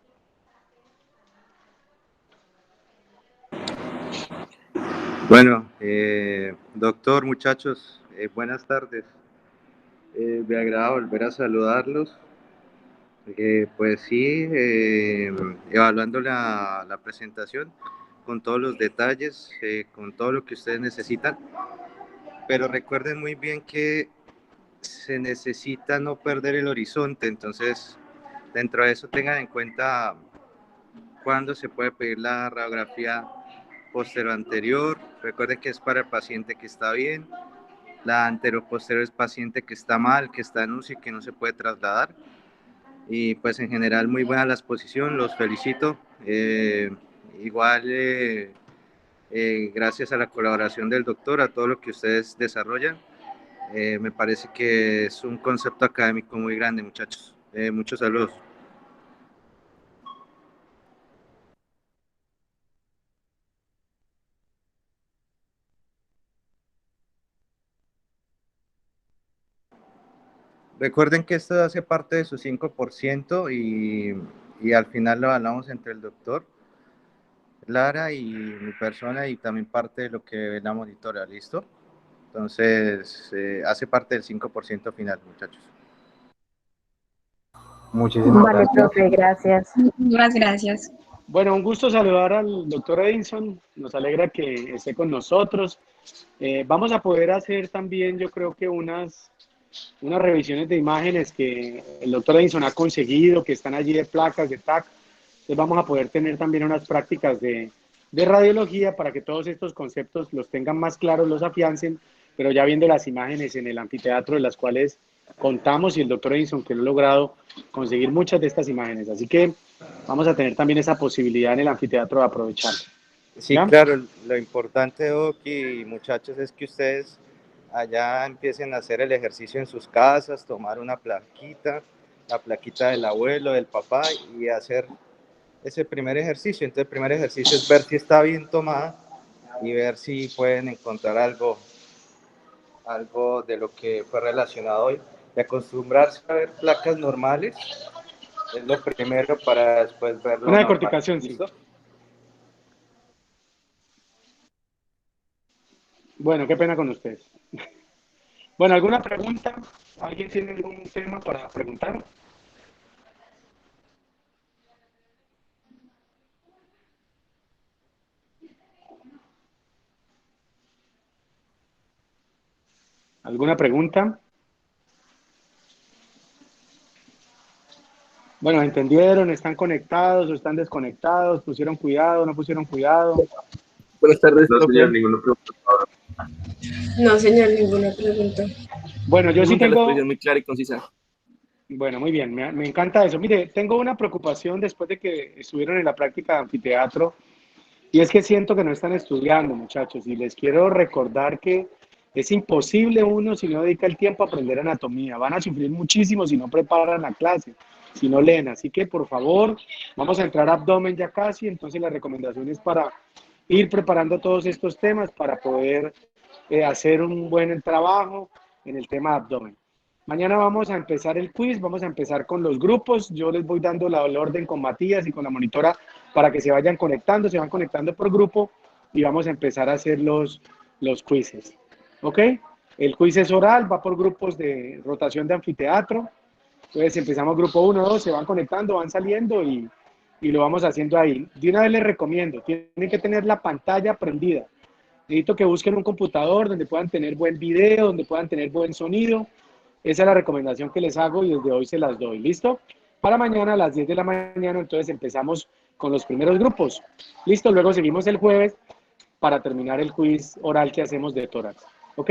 Bueno, doctor, muchachos, buenas tardes. Me agrada volver a saludarlos. Pues sí, evaluando la presentación con todos los detalles, con todo lo que ustedes necesitan, pero recuerden muy bien que se necesita no perder el horizonte, entonces dentro de eso tengan en cuenta cuándo se puede pedir la radiografía posterior-anterior. Recuerden que es para el paciente que está bien, la anteroposterior es paciente que está mal, que está en UCI y que no se puede trasladar. Y pues en general muy buena la exposición, los felicito. Gracias a la colaboración del doctor, a todo lo que ustedes desarrollan, me parece que es un concepto académico muy grande, muchachos. Muchos saludos. Recuerden que esto hace parte de su 5% y al final lo hablamos entre el doctor, Lara y mi persona, y también parte de lo que ve la monitora, ¿listo? Entonces, hace parte del 5% final, muchachos. Muchísimas Vale, gracias. profe, gracias. Muchas gracias. Bueno, un gusto saludar al doctor Edinson, nos alegra que esté con nosotros. Vamos a poder hacer también, yo creo que unas revisiones de imágenes que el doctor Edinson ha conseguido, que están allí de placas, de TAC. Entonces vamos a poder tener también unas prácticas de radiología para que todos estos conceptos los tengan más claros, los afiancen, pero ya viendo las imágenes en el anfiteatro de las cuales contamos, y el doctor Edinson que lo ha logrado conseguir muchas de estas imágenes. Así que vamos a tener también esa posibilidad en el anfiteatro de aprovechar. Sí, ¿Ya? claro, lo importante, Doc y muchachos, es que ustedes allá empiecen a hacer el ejercicio en sus casas, tomar una plaquita, la plaquita del abuelo, del papá, y hacer ese primer ejercicio. Entonces, el primer ejercicio es ver si está bien tomada y ver si pueden encontrar algo de lo que fue relacionado hoy. De acostumbrarse a ver placas normales es lo primero para después ver lo Una normal. decorticación, ¿Listo? sí. Bueno, qué pena con ustedes. Bueno, ¿alguna pregunta? ¿Alguien tiene algún tema para preguntar? ¿Alguna pregunta? Bueno, ¿entendieron? ¿Están conectados o están desconectados? ¿Pusieron cuidado? ¿No pusieron cuidado? Buenas tardes, No, profe. señor, ninguna pregunta. No, señor, ninguna pregunta. Bueno, yo sí Pregunta, la tengo... exposición muy clara y concisa. Bueno, muy bien, me encanta eso. Mire, tengo una preocupación después de que estuvieron en la práctica de anfiteatro, y es que siento que no están estudiando, muchachos, y les quiero recordar que es imposible uno si no dedica el tiempo a aprender anatomía. Van a sufrir muchísimo si no preparan la clase, si no leen. Así que, por favor, vamos a entrar a abdomen ya casi. Entonces, la recomendación es para ir preparando todos estos temas para poder hacer un buen trabajo en el tema de abdomen. Mañana vamos a empezar el quiz, vamos a empezar con los grupos. Yo les voy dando el orden con Matías y con la monitora para que se vayan conectando, se van conectando por grupo, y vamos a empezar a hacer los quizzes. ¿Ok? El quiz es oral, va por grupos de rotación de anfiteatro. Entonces empezamos grupo 1, 2, se van conectando, van saliendo y lo vamos haciendo ahí. De una vez les recomiendo, tienen que tener la pantalla prendida. Necesito que busquen un computador donde puedan tener buen video, donde puedan tener buen sonido. Esa es la recomendación que les hago y desde hoy se las doy. ¿Listo? Para mañana a las 10 de la mañana, entonces empezamos con los primeros grupos. ¿Listo? Luego seguimos el jueves para terminar el quiz oral que hacemos de tórax. ¿Ok?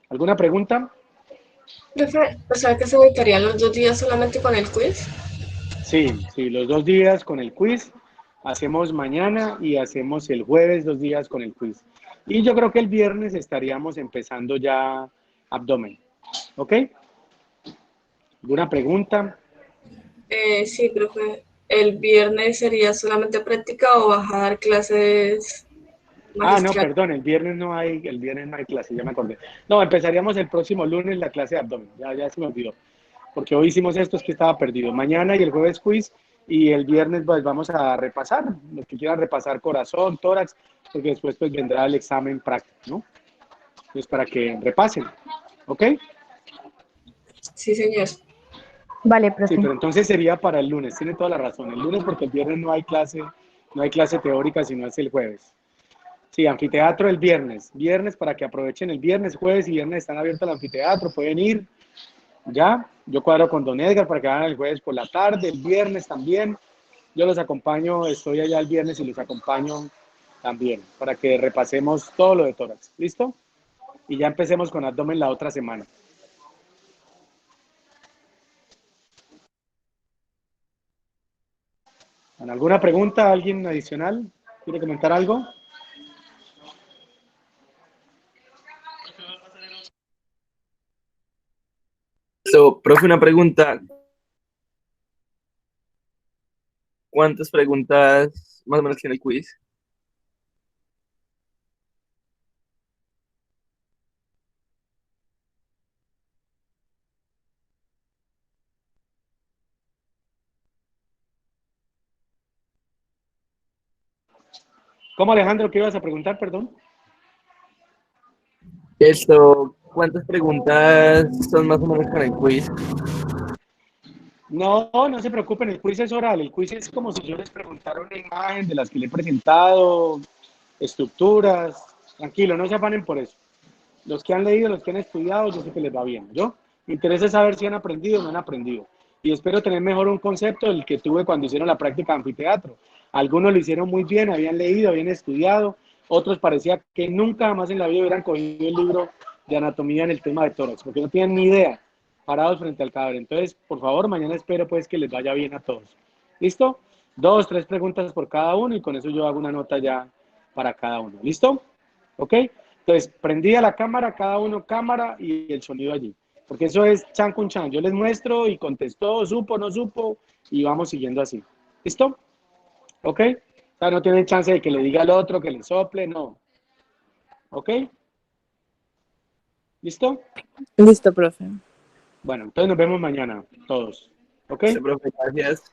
¿Alguna pregunta? Profe, o sea que se dedicarían los 2 días solamente con el quiz. Sí, los 2 días con el quiz. Hacemos mañana y hacemos el jueves 2 días con el quiz. Y yo creo que el viernes estaríamos empezando ya abdomen. ¿Ok? ¿Alguna pregunta? Sí, profe. ¿El viernes sería solamente práctica o vas a dar clases Ah, no, magistrales? perdón, el viernes no hay clase, ya me acordé. No, empezaríamos el próximo lunes la clase de abdomen, ya se me olvidó. Porque hoy hicimos esto, es que estaba perdido. Mañana y el jueves quiz y el viernes pues vamos a repasar, los que quieran repasar corazón, tórax, porque después pues vendrá el examen práctico, ¿no? Entonces para que repasen, ¿ok? Sí, señor. Vale, Sí, profe. pero entonces sería para el lunes, tiene toda la razón. El lunes porque el viernes no hay clase teórica, sino es el jueves. Sí, anfiteatro el viernes. Viernes para que aprovechen el viernes, jueves y viernes están abiertos el anfiteatro, pueden ir. Ya, yo cuadro con don Edgar para que vayan el jueves por la tarde, el viernes también. Yo los acompaño, estoy allá el viernes y los acompaño también para que repasemos todo lo de tórax. ¿Listo? Y ya empecemos con abdomen la otra semana. ¿Alguna pregunta? ¿Alguien adicional? ¿Quiere comentar algo? Profe, una pregunta. ¿Cuántas preguntas más o menos tiene el quiz? ¿Cómo, Alejandro? ¿Qué ibas a preguntar, perdón? ¿Cuántas preguntas son más o menos con el quiz? No, no se preocupen, el quiz es oral. El quiz es como si yo les preguntara una imagen de las que le he presentado, estructuras. Tranquilo, no se afanen por eso. Los que han leído, los que han estudiado, yo sé que les va bien. Yo me interesa saber si han aprendido o no han aprendido. Y espero tener mejor un concepto del que tuve cuando hicieron la práctica de anfiteatro. Algunos lo hicieron muy bien, habían leído, habían estudiado. Otros parecía que nunca jamás en la vida hubieran cogido el libro de anatomía en el tema de tórax, porque no tienen ni idea, parados frente al cadáver. Entonces, por favor, mañana espero pues que les vaya bien a todos. ¿Listo? 2, 3 preguntas por cada uno y con eso yo hago una nota ya para cada uno. ¿Listo? ¿Ok? Entonces, prendida la cámara, cada uno cámara y el sonido allí. Porque eso es chan con chan. Yo les muestro y contestó, supo, no supo, y vamos siguiendo así. ¿Listo? ¿Ok? O sea, no tienen chance de que le diga al otro, que le sople, no. ¿Ok? ¿Listo? Listo, profe. Bueno, entonces nos vemos mañana, todos. ¿Ok? Sí, profe, gracias.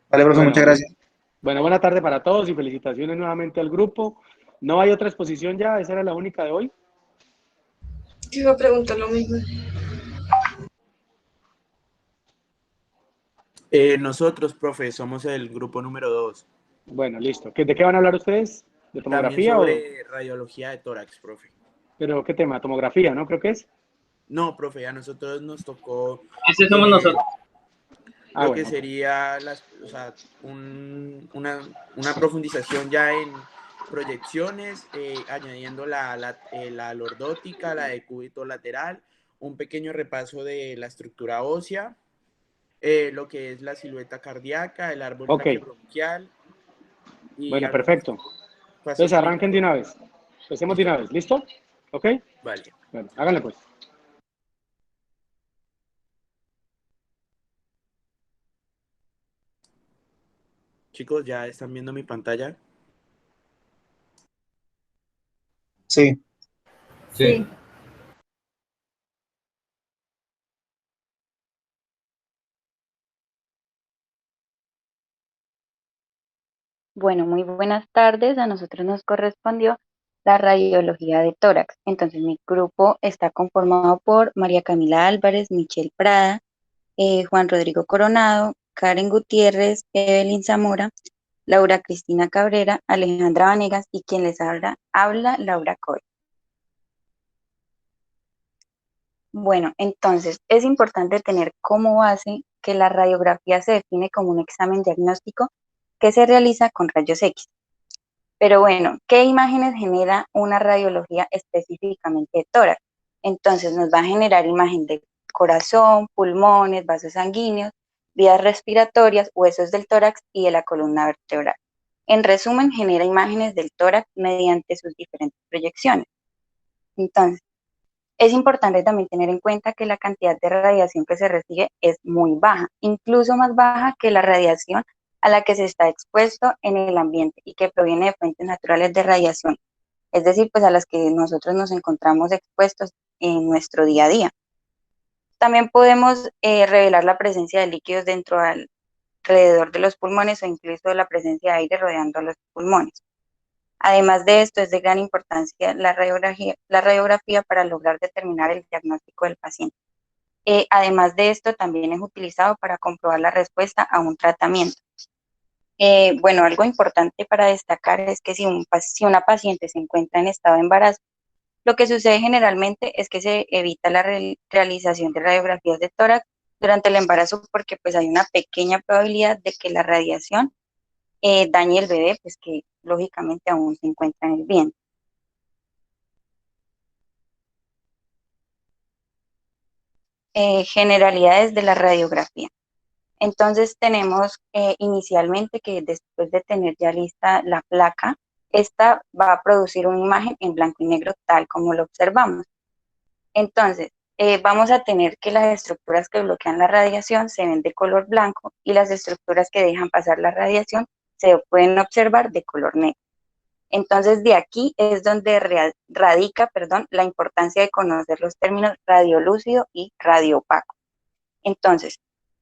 Vale, profe, Bueno, muchas gracias. bueno, buena tarde para todos y felicitaciones nuevamente al grupo. ¿No hay otra exposición ya? ¿Esa era la única de hoy? Yo iba a preguntar lo mismo. Nosotros, profe, somos el grupo número 2. Bueno, listo. ¿De qué van a hablar ustedes? ¿De También tomografía o...? sobre radiología de tórax, profe. ¿Pero qué tema? Tomografía, ¿no? Creo que es. No, profe, a nosotros nos tocó Ese somos nosotros. Ah, lo que bueno. sería una profundización ya en proyecciones, añadiendo la lordótica, la de cúbito lateral, un pequeño repaso de la estructura ósea, lo que es la silueta cardíaca, el árbol Ok, traqueobronquial y bueno, algunos perfecto. pasos Entonces arranquen de clínicos. una vez. Empecemos de Listo, una vez, profe. ¿listo? ¿Ok? Vale. Bueno, háganle pues. Chicos, ¿ya están viendo mi pantalla? Sí. Sí. Bueno, muy buenas tardes. A nosotros nos correspondió la radiología de tórax. Entonces, mi grupo está conformado por María Camila Álvarez, Michelle Prada, Juan Rodrigo Coronado, Karen Gutiérrez, Evelyn Zamora, Laura Cristina Cabrera, Alejandra Vanegas y quien les habla Laura Coy. Bueno, entonces es importante tener como base que la radiografía se define como un examen diagnóstico que se realiza con rayos X. Pero bueno, ¿qué imágenes genera una radiología específicamente de tórax? Entonces nos va a generar imagen de corazón, pulmones, vasos sanguíneos, vías respiratorias, huesos del tórax y de la columna vertebral. En resumen, genera imágenes del tórax mediante sus diferentes proyecciones. Entonces, es importante también tener en cuenta que la cantidad de radiación que se recibe es muy baja, incluso más baja que la radiación a la que se está expuesto en el ambiente y que proviene de fuentes naturales de radiación, es decir, pues a las que nosotros nos encontramos expuestos en nuestro día a día. También podemos revelar la presencia de líquidos alrededor de los pulmones o incluso la presencia de aire rodeando los pulmones. Además de esto, es de gran importancia la radiografía para lograr determinar el diagnóstico del paciente. Además de esto, también es utilizado para comprobar la respuesta a un tratamiento. Bueno, algo importante para destacar es que si una paciente se encuentra en estado de embarazo, lo que sucede generalmente es que se evita la realización de radiografías de tórax durante el embarazo porque pues hay una pequeña probabilidad de que la radiación dañe el bebé, pues que lógicamente aún se encuentra en el vientre. Generalidades de la radiografía. Entonces tenemos inicialmente que después de tener ya lista la placa, esta va a producir una imagen en blanco y negro tal como lo observamos. Entonces, vamos a tener que las estructuras que bloquean la radiación se ven de color blanco y las estructuras que dejan pasar la radiación se pueden observar de color negro. Entonces, de aquí es donde radica la importancia de conocer los términos radiolúcido y radioopaco. Entonces,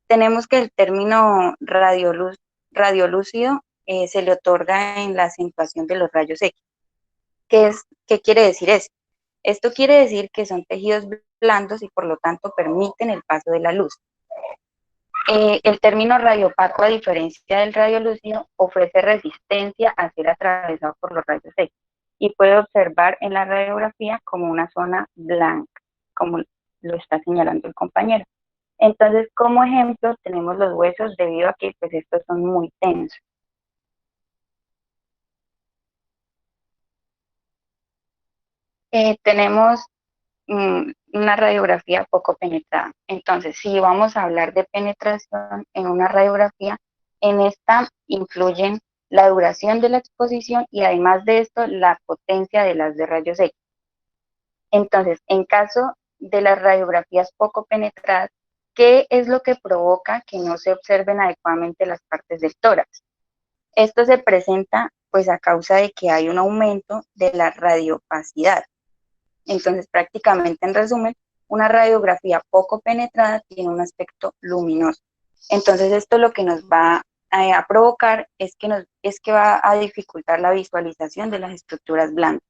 tenemos que el término radiolúcido se le otorga en la acentuación de los rayos X. ¿Qué quiere decir eso? Esto quiere decir que son tejidos blandos y por lo tanto permiten el paso de la luz. El término radioopaco, a diferencia del radiolúcido, ofrece resistencia a ser atravesado por los rayos X y puede observar en la radiografía como una zona blanca, como lo está señalando el compañero. Entonces, como ejemplo, tenemos los huesos debido a que pues, estos son muy tensos. Tenemos una radiografía poco penetrada. Entonces, si vamos a hablar de penetración en una radiografía, en esta influyen la duración de la exposición y además de esto, la potencia de las de rayos X. Entonces, en caso de las radiografías poco penetradas, ¿qué es lo que provoca que no se observen adecuadamente las partes del tórax? Esto se presenta pues a causa de que hay un aumento de la radiopacidad. Entonces, prácticamente en resumen, una radiografía poco penetrada tiene un aspecto luminoso. Entonces, esto lo que nos va a provocar es que va a dificultar la visualización de las estructuras blandas.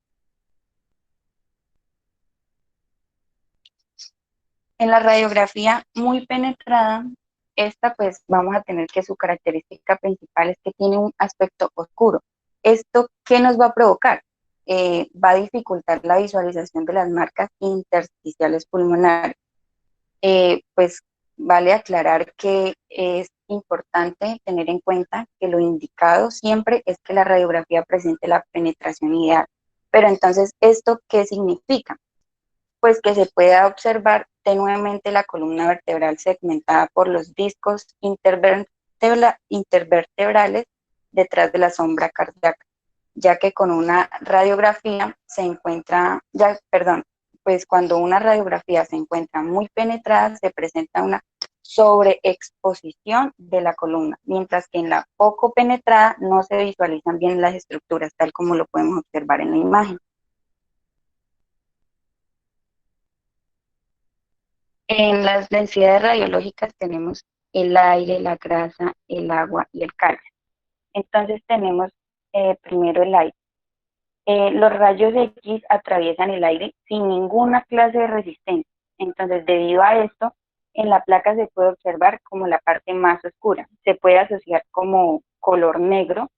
En la radiografía muy penetrada, esta pues vamos a tener que su característica principal es que tiene un aspecto oscuro. ¿Esto qué nos va a provocar? Va a dificultar la visualización de las marcas intersticiales pulmonares. Pues vale aclarar que es importante tener en cuenta que lo indicado siempre es que la radiografía presente la penetración ideal. Pero entonces, ¿esto qué significa? Pues que se pueda observar tenuemente la columna vertebral segmentada por los discos intervertebrales detrás de la sombra cardíaca, ya que con una radiografía pues cuando una radiografía se encuentra muy penetrada, se presenta una sobreexposición de la columna, mientras que en la poco penetrada no se visualizan bien las estructuras, tal como lo podemos observar en la imagen. En las densidades radiológicas tenemos el aire, la grasa, el agua y el calcio. Entonces tenemos primero el aire. Los rayos X atraviesan el aire sin ninguna clase de resistencia. Entonces, debido a esto, en la placa se puede observar como la parte más oscura. Se puede asociar como color negro,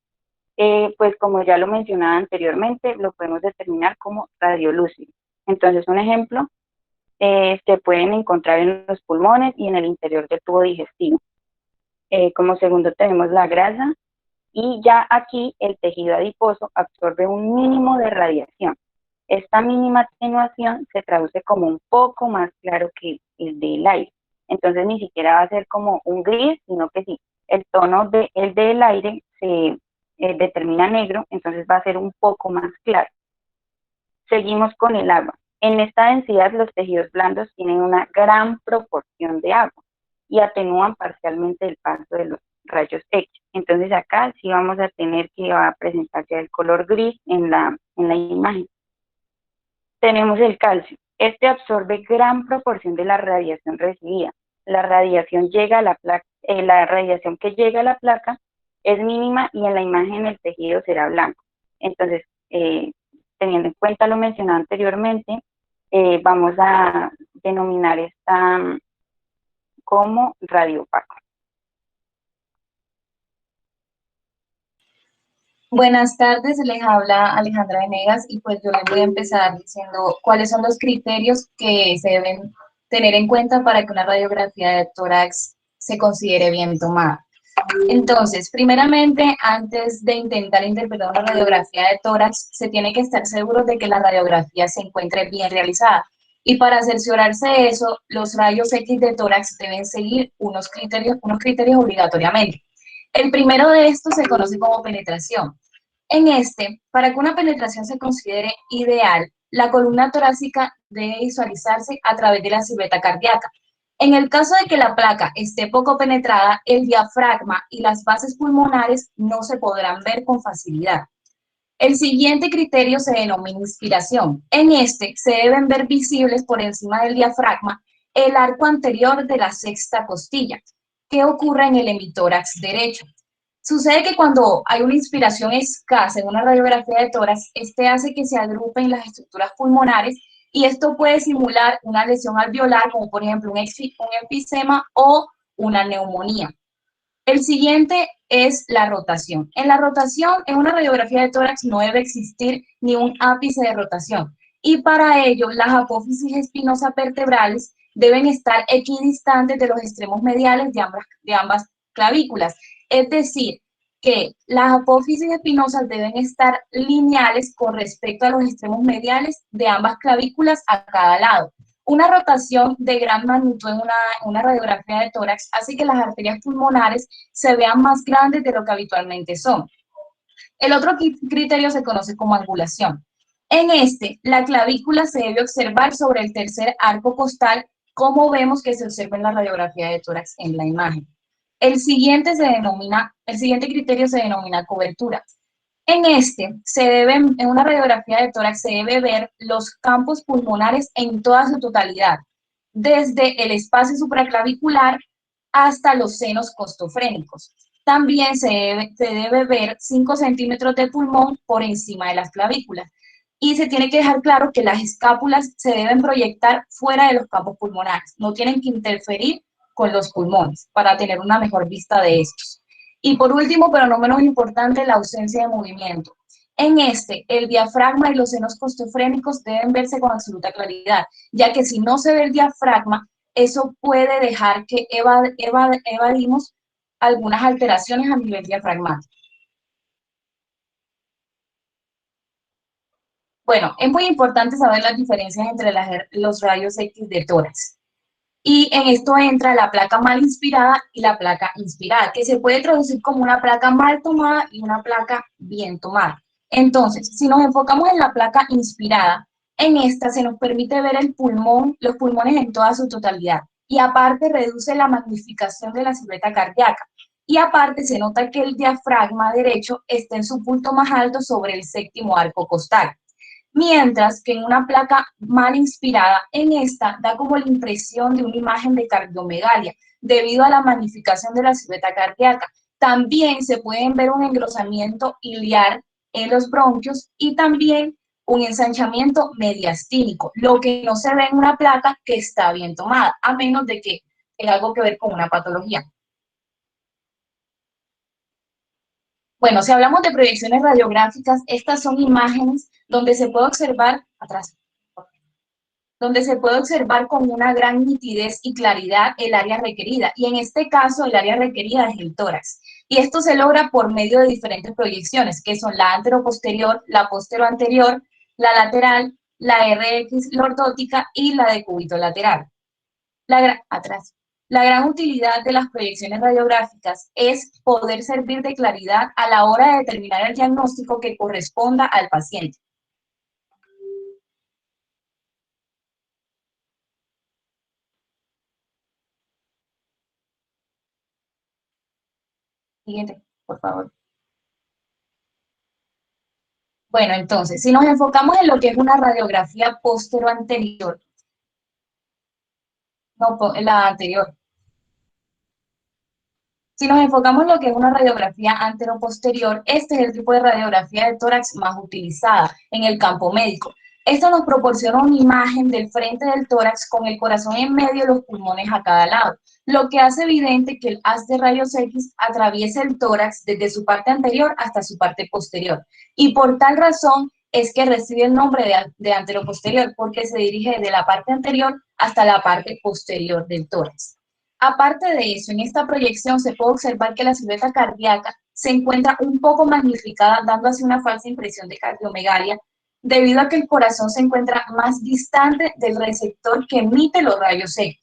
pues como ya lo mencionaba anteriormente, lo podemos determinar como radiolúcido. Entonces, un ejemplo, se pueden encontrar en los pulmones y en el interior del tubo digestivo. Como segundo tenemos la grasa y ya aquí el tejido adiposo absorbe un mínimo de radiación. Esta mínima atenuación se traduce como un poco más claro que el del aire. Entonces ni siquiera va a ser como un gris, sino que sí, el tono del aire determina negro, entonces va a ser un poco más claro. Seguimos con el agua. En esta densidad los tejidos blandos tienen una gran proporción de agua y atenúan parcialmente el paso de los rayos X. Entonces acá sí vamos a tener que va a presentar ya el color gris en la imagen. Tenemos el calcio. Este absorbe gran proporción de la radiación recibida. La radiación que llega a la placa es mínima y en la imagen el tejido será blanco. Entonces, teniendo en cuenta lo mencionado anteriormente, vamos a denominar esta como radiopaco. Buenas tardes, les habla Alejandra Venegas y pues yo les voy a empezar diciendo cuáles son los criterios que se deben tener en cuenta para que una radiografía de tórax se considere bien tomada. Entonces, primeramente, antes de intentar interpretar una radiografía de tórax, se tiene que estar seguro de que la radiografía se encuentre bien realizada. Y para cerciorarse de eso, los rayos X de tórax deben seguir unos criterios obligatoriamente. El primero de estos se conoce como penetración. En este, para que una penetración se considere ideal, la columna torácica debe visualizarse a través de la silueta cardíaca. En el caso de que la placa esté poco penetrada, el diafragma y las bases pulmonares no se podrán ver con facilidad. El siguiente criterio se denomina inspiración. En este se deben ver visibles por encima del diafragma el arco anterior de la sexta costilla, que ocurre en el hemitórax derecho. Sucede que cuando hay una inspiración escasa en una radiografía de tórax, este hace que se agrupen las estructuras pulmonares y esto puede simular una lesión alveolar, como por ejemplo un enfisema o una neumonía. El siguiente es la rotación. En la rotación, en una radiografía de tórax no debe existir ni un ápice de rotación y para ello las apófisis espinosas vertebrales deben estar equidistantes de los extremos mediales de ambas clavículas. Es decir, que las apófisis espinosas deben estar lineales con respecto a los extremos mediales de ambas clavículas a cada lado. Una rotación de gran magnitud en una radiografía de tórax hace que las arterias pulmonares se vean más grandes de lo que habitualmente son. El otro criterio se conoce como angulación. En este, la clavícula se debe observar sobre el tercer arco costal, como vemos que se observa en la radiografía de tórax en la imagen. El siguiente criterio se denomina cobertura. En en una radiografía de tórax se debe ver los campos pulmonares en toda su totalidad, desde el espacio supraclavicular hasta los senos costofrénicos. También se debe ver 5 centímetros de pulmón por encima de las clavículas. Y se tiene que dejar claro que las escápulas se deben proyectar fuera de los campos pulmonares, no tienen que interferir con los pulmones para tener una mejor vista de estos. Y por último, pero no menos importante, la ausencia de movimiento. En el diafragma y los senos costofrénicos deben verse con absoluta claridad, ya que si no se ve el diafragma, eso puede dejar que evadimos algunas alteraciones a nivel diafragmático. Bueno, es muy importante saber las diferencias entre los rayos X de tórax. Y en esto entra la placa mal inspirada y la placa inspirada, que se puede traducir como una placa mal tomada y una placa bien tomada. Entonces, si nos enfocamos en la placa inspirada, en esta se nos permite ver los pulmones en toda su totalidad. Y aparte reduce la magnificación de la silueta cardíaca. Y aparte se nota que el diafragma derecho está en su punto más alto sobre el séptimo arco costal. Mientras que en una placa mal inspirada, en esta da como la impresión de una imagen de cardiomegalia, debido a la magnificación de la silueta cardíaca. También se pueden ver un engrosamiento iliar en los bronquios y también un ensanchamiento mediastínico, lo que no se ve en una placa que está bien tomada, a menos de que tenga algo que ver con una patología. Bueno, si hablamos de proyecciones radiográficas, estas son imágenes donde se puede observar, con una gran nitidez y claridad el área requerida. Y en este caso, el área requerida es el tórax. Y esto se logra por medio de diferentes proyecciones, que son la anteroposterior, la posteroanterior, la lateral, la RX lordótica y la de cúbito lateral. La La gran utilidad de las proyecciones radiográficas es poder servir de claridad a la hora de determinar el diagnóstico que corresponda al paciente. Siguiente, por favor. Bueno, entonces, si nos enfocamos en lo que es una radiografía póstero-anterior, no, en la anterior. Si nos enfocamos en lo que es una radiografía antero-posterior, este es el tipo de radiografía de tórax más utilizada en el campo médico. Esto nos proporciona una imagen del frente del tórax con el corazón en medio y los pulmones a cada lado, lo que hace evidente que el haz de rayos X atraviesa el tórax desde su parte anterior hasta su parte posterior. Y por tal razón es que recibe el nombre de antero-posterior, porque se dirige de la parte anterior hasta la parte posterior del tórax. Aparte de eso, en esta proyección se puede observar que la silueta cardíaca se encuentra un poco magnificada, dando así una falsa impresión de cardiomegalia, debido a que el corazón se encuentra más distante del receptor que emite los rayos X.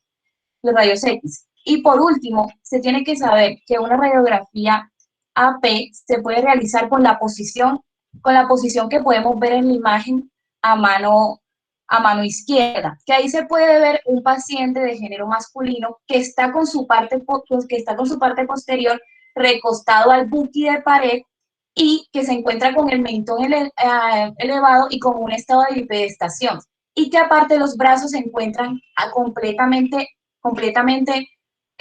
Y por último, se tiene que saber que una radiografía AP se puede realizar con la posición que podemos ver en la imagen a mano izquierda, que ahí se puede ver un paciente de género masculino que está con su parte posterior recostado al buqui de pared y que se encuentra con el mentón elevado y con un estado de bipedestación, y que aparte los brazos se encuentran completamente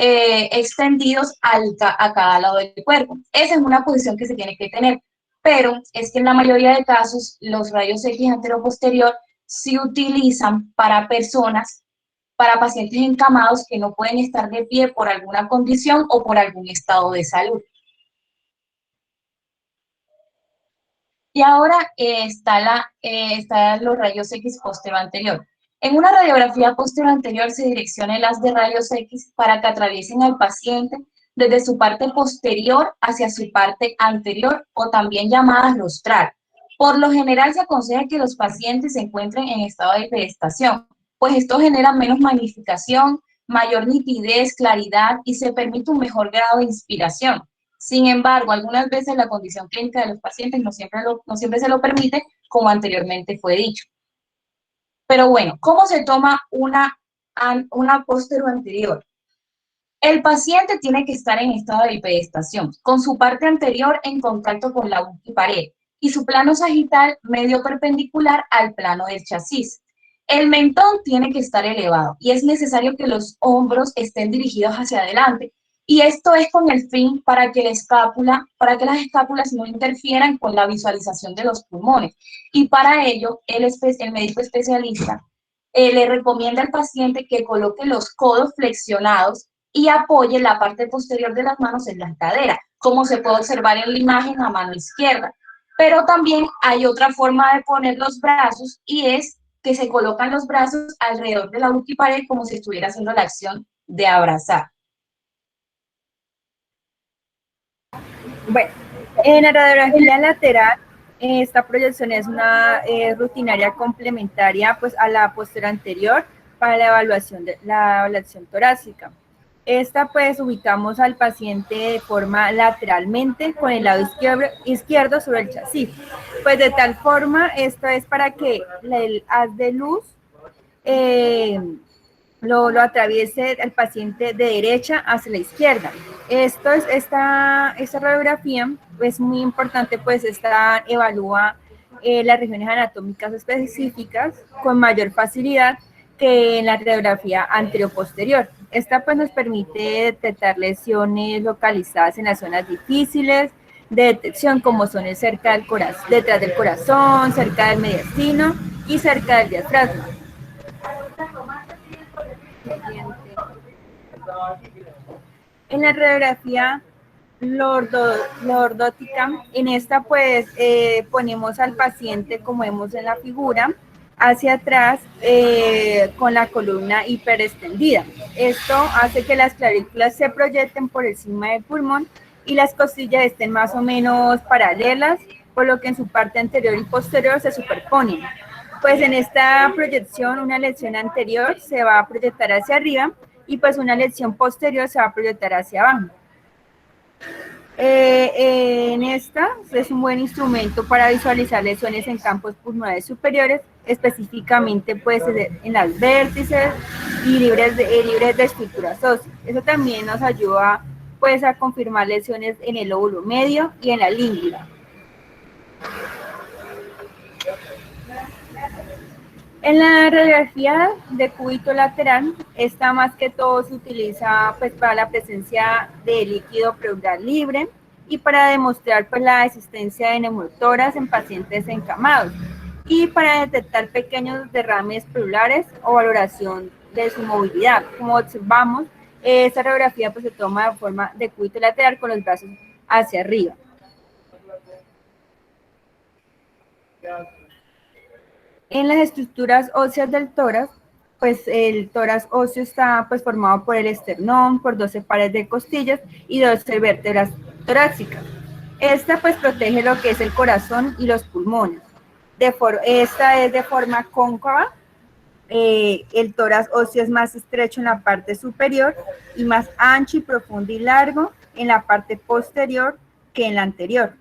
extendidos a cada lado del cuerpo. Esa es una posición que se tiene que tener, pero es que en la mayoría de casos los rayos X anteroposterior se utilizan para pacientes encamados que no pueden estar de pie por alguna condición o por algún estado de salud. Y ahora están los rayos X posterior-anterior. En una radiografía posterior-anterior se direcciona el haz de rayos X para que atraviesen al paciente desde su parte posterior hacia su parte anterior, o también llamada rostral. Por lo general se aconseja que los pacientes se encuentren en estado de bipedestación, pues esto genera menos magnificación, mayor nitidez, claridad y se permite un mejor grado de inspiración. Sin embargo, algunas veces la condición clínica de los pacientes no siempre se lo permite, como anteriormente fue dicho. Pero bueno, ¿cómo se toma una posterior-anterior? El paciente tiene que estar en estado de bipedestación, con su parte anterior en contacto con la pared y su plano sagital medio perpendicular al plano del chasis. El mentón tiene que estar elevado y es necesario que los hombros estén dirigidos hacia adelante. Y esto es con el fin para que las escápulas no interfieran con la visualización de los pulmones. Y para ello, el médico especialista le recomienda al paciente que coloque los codos flexionados y apoye la parte posterior de las manos en la cadera, como se puede observar en la imagen a mano izquierda. Pero también hay otra forma de poner los brazos, y es que se colocan los brazos alrededor de la pared como si estuviera haciendo la acción de abrazar. Bueno, en la radiografía lateral, esta proyección es una rutinaria complementaria pues, a la posterior anterior para la evaluación torácica. Esta pues ubicamos al paciente de forma lateralmente con el lado izquierdo sobre el chasis. Pues de tal forma, esto es para que el haz de luz lo atraviese el paciente de derecha hacia la izquierda. Esta radiografía es muy importante, pues esta evalúa las regiones anatómicas específicas con mayor facilidad que en la radiografía anteroposterior. Esta pues nos permite detectar lesiones localizadas en las zonas difíciles de detección, como son cerca del corazón, detrás del corazón, cerca del mediastino y cerca del diafragma. En la radiografía lordótica, en esta pues ponemos al paciente, como vemos en la figura, hacia atrás con la columna hiperextendida. Esto hace que las clavículas se proyecten por encima del pulmón y las costillas estén más o menos paralelas, por lo que en su parte anterior y posterior se superponen. Pues en esta proyección una lesión anterior se va a proyectar hacia arriba y pues una lesión posterior se va a proyectar hacia abajo. En esta es un buen instrumento para visualizar lesiones en campos pulmonares superiores, específicamente puede ser en las vértices y libres de estructuras óseas. Eso también nos ayuda pues a confirmar lesiones en el lóbulo medio y en la língula. En la radiografía de cúbito lateral, esta más que todo se utiliza pues para la presencia de líquido pleural libre y para demostrar pues la existencia de neumotórax en pacientes encamados y para detectar pequeños derrames pleurales o valoración de su movilidad. Como observamos, esta radiografía pues se toma de forma de cúbito lateral con los brazos hacia arriba. En las estructuras óseas del tórax, pues el tórax óseo está pues formado por el esternón, por 12 pares de costillas y 12 vértebras torácicas. Esta pues protege lo que es el corazón y los pulmones. Esta es de forma cóncava. El tórax óseo es más estrecho en la parte superior y más ancho y profundo y largo en la parte posterior que en la anterior.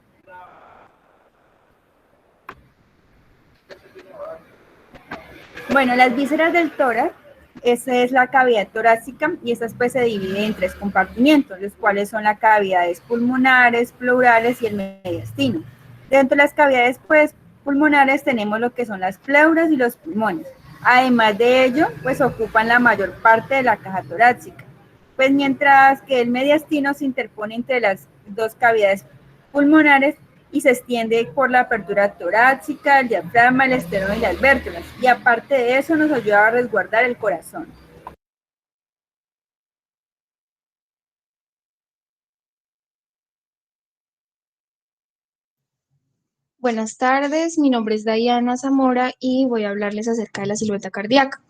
Bueno, las vísceras del tórax, esa es la cavidad torácica y esta pues se divide en 3 compartimientos, los cuales son las cavidades pulmonares, pleurales y el mediastino. Dentro de las cavidades pues pulmonares tenemos lo que son las pleuras y los pulmones. Además de ello, pues ocupan la mayor parte de la caja torácica. Pues mientras que el mediastino se interpone entre las 2 cavidades pulmonares y se extiende por la apertura torácica, el diafragma, el esternón y las vértebras. Y aparte de eso nos ayuda a resguardar el corazón. Buenas tardes, mi nombre es Diana Zamora y voy a hablarles acerca de la silueta cardíaca.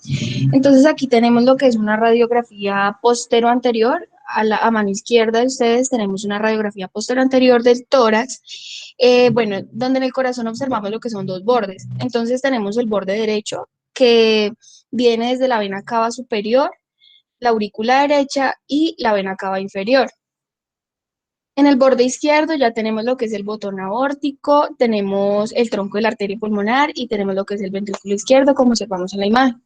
Entonces aquí tenemos lo que es una radiografía postero-anterior. A mano izquierda de ustedes tenemos una radiografía postero-anterior del tórax, bueno, donde en el corazón observamos lo que son 2 bordes. Entonces tenemos el borde derecho que viene desde la vena cava superior, la aurícula derecha y la vena cava inferior. En el borde izquierdo ya tenemos lo que es el botón aórtico, tenemos el tronco de la arteria pulmonar y tenemos lo que es el ventrículo izquierdo, como observamos en la imagen.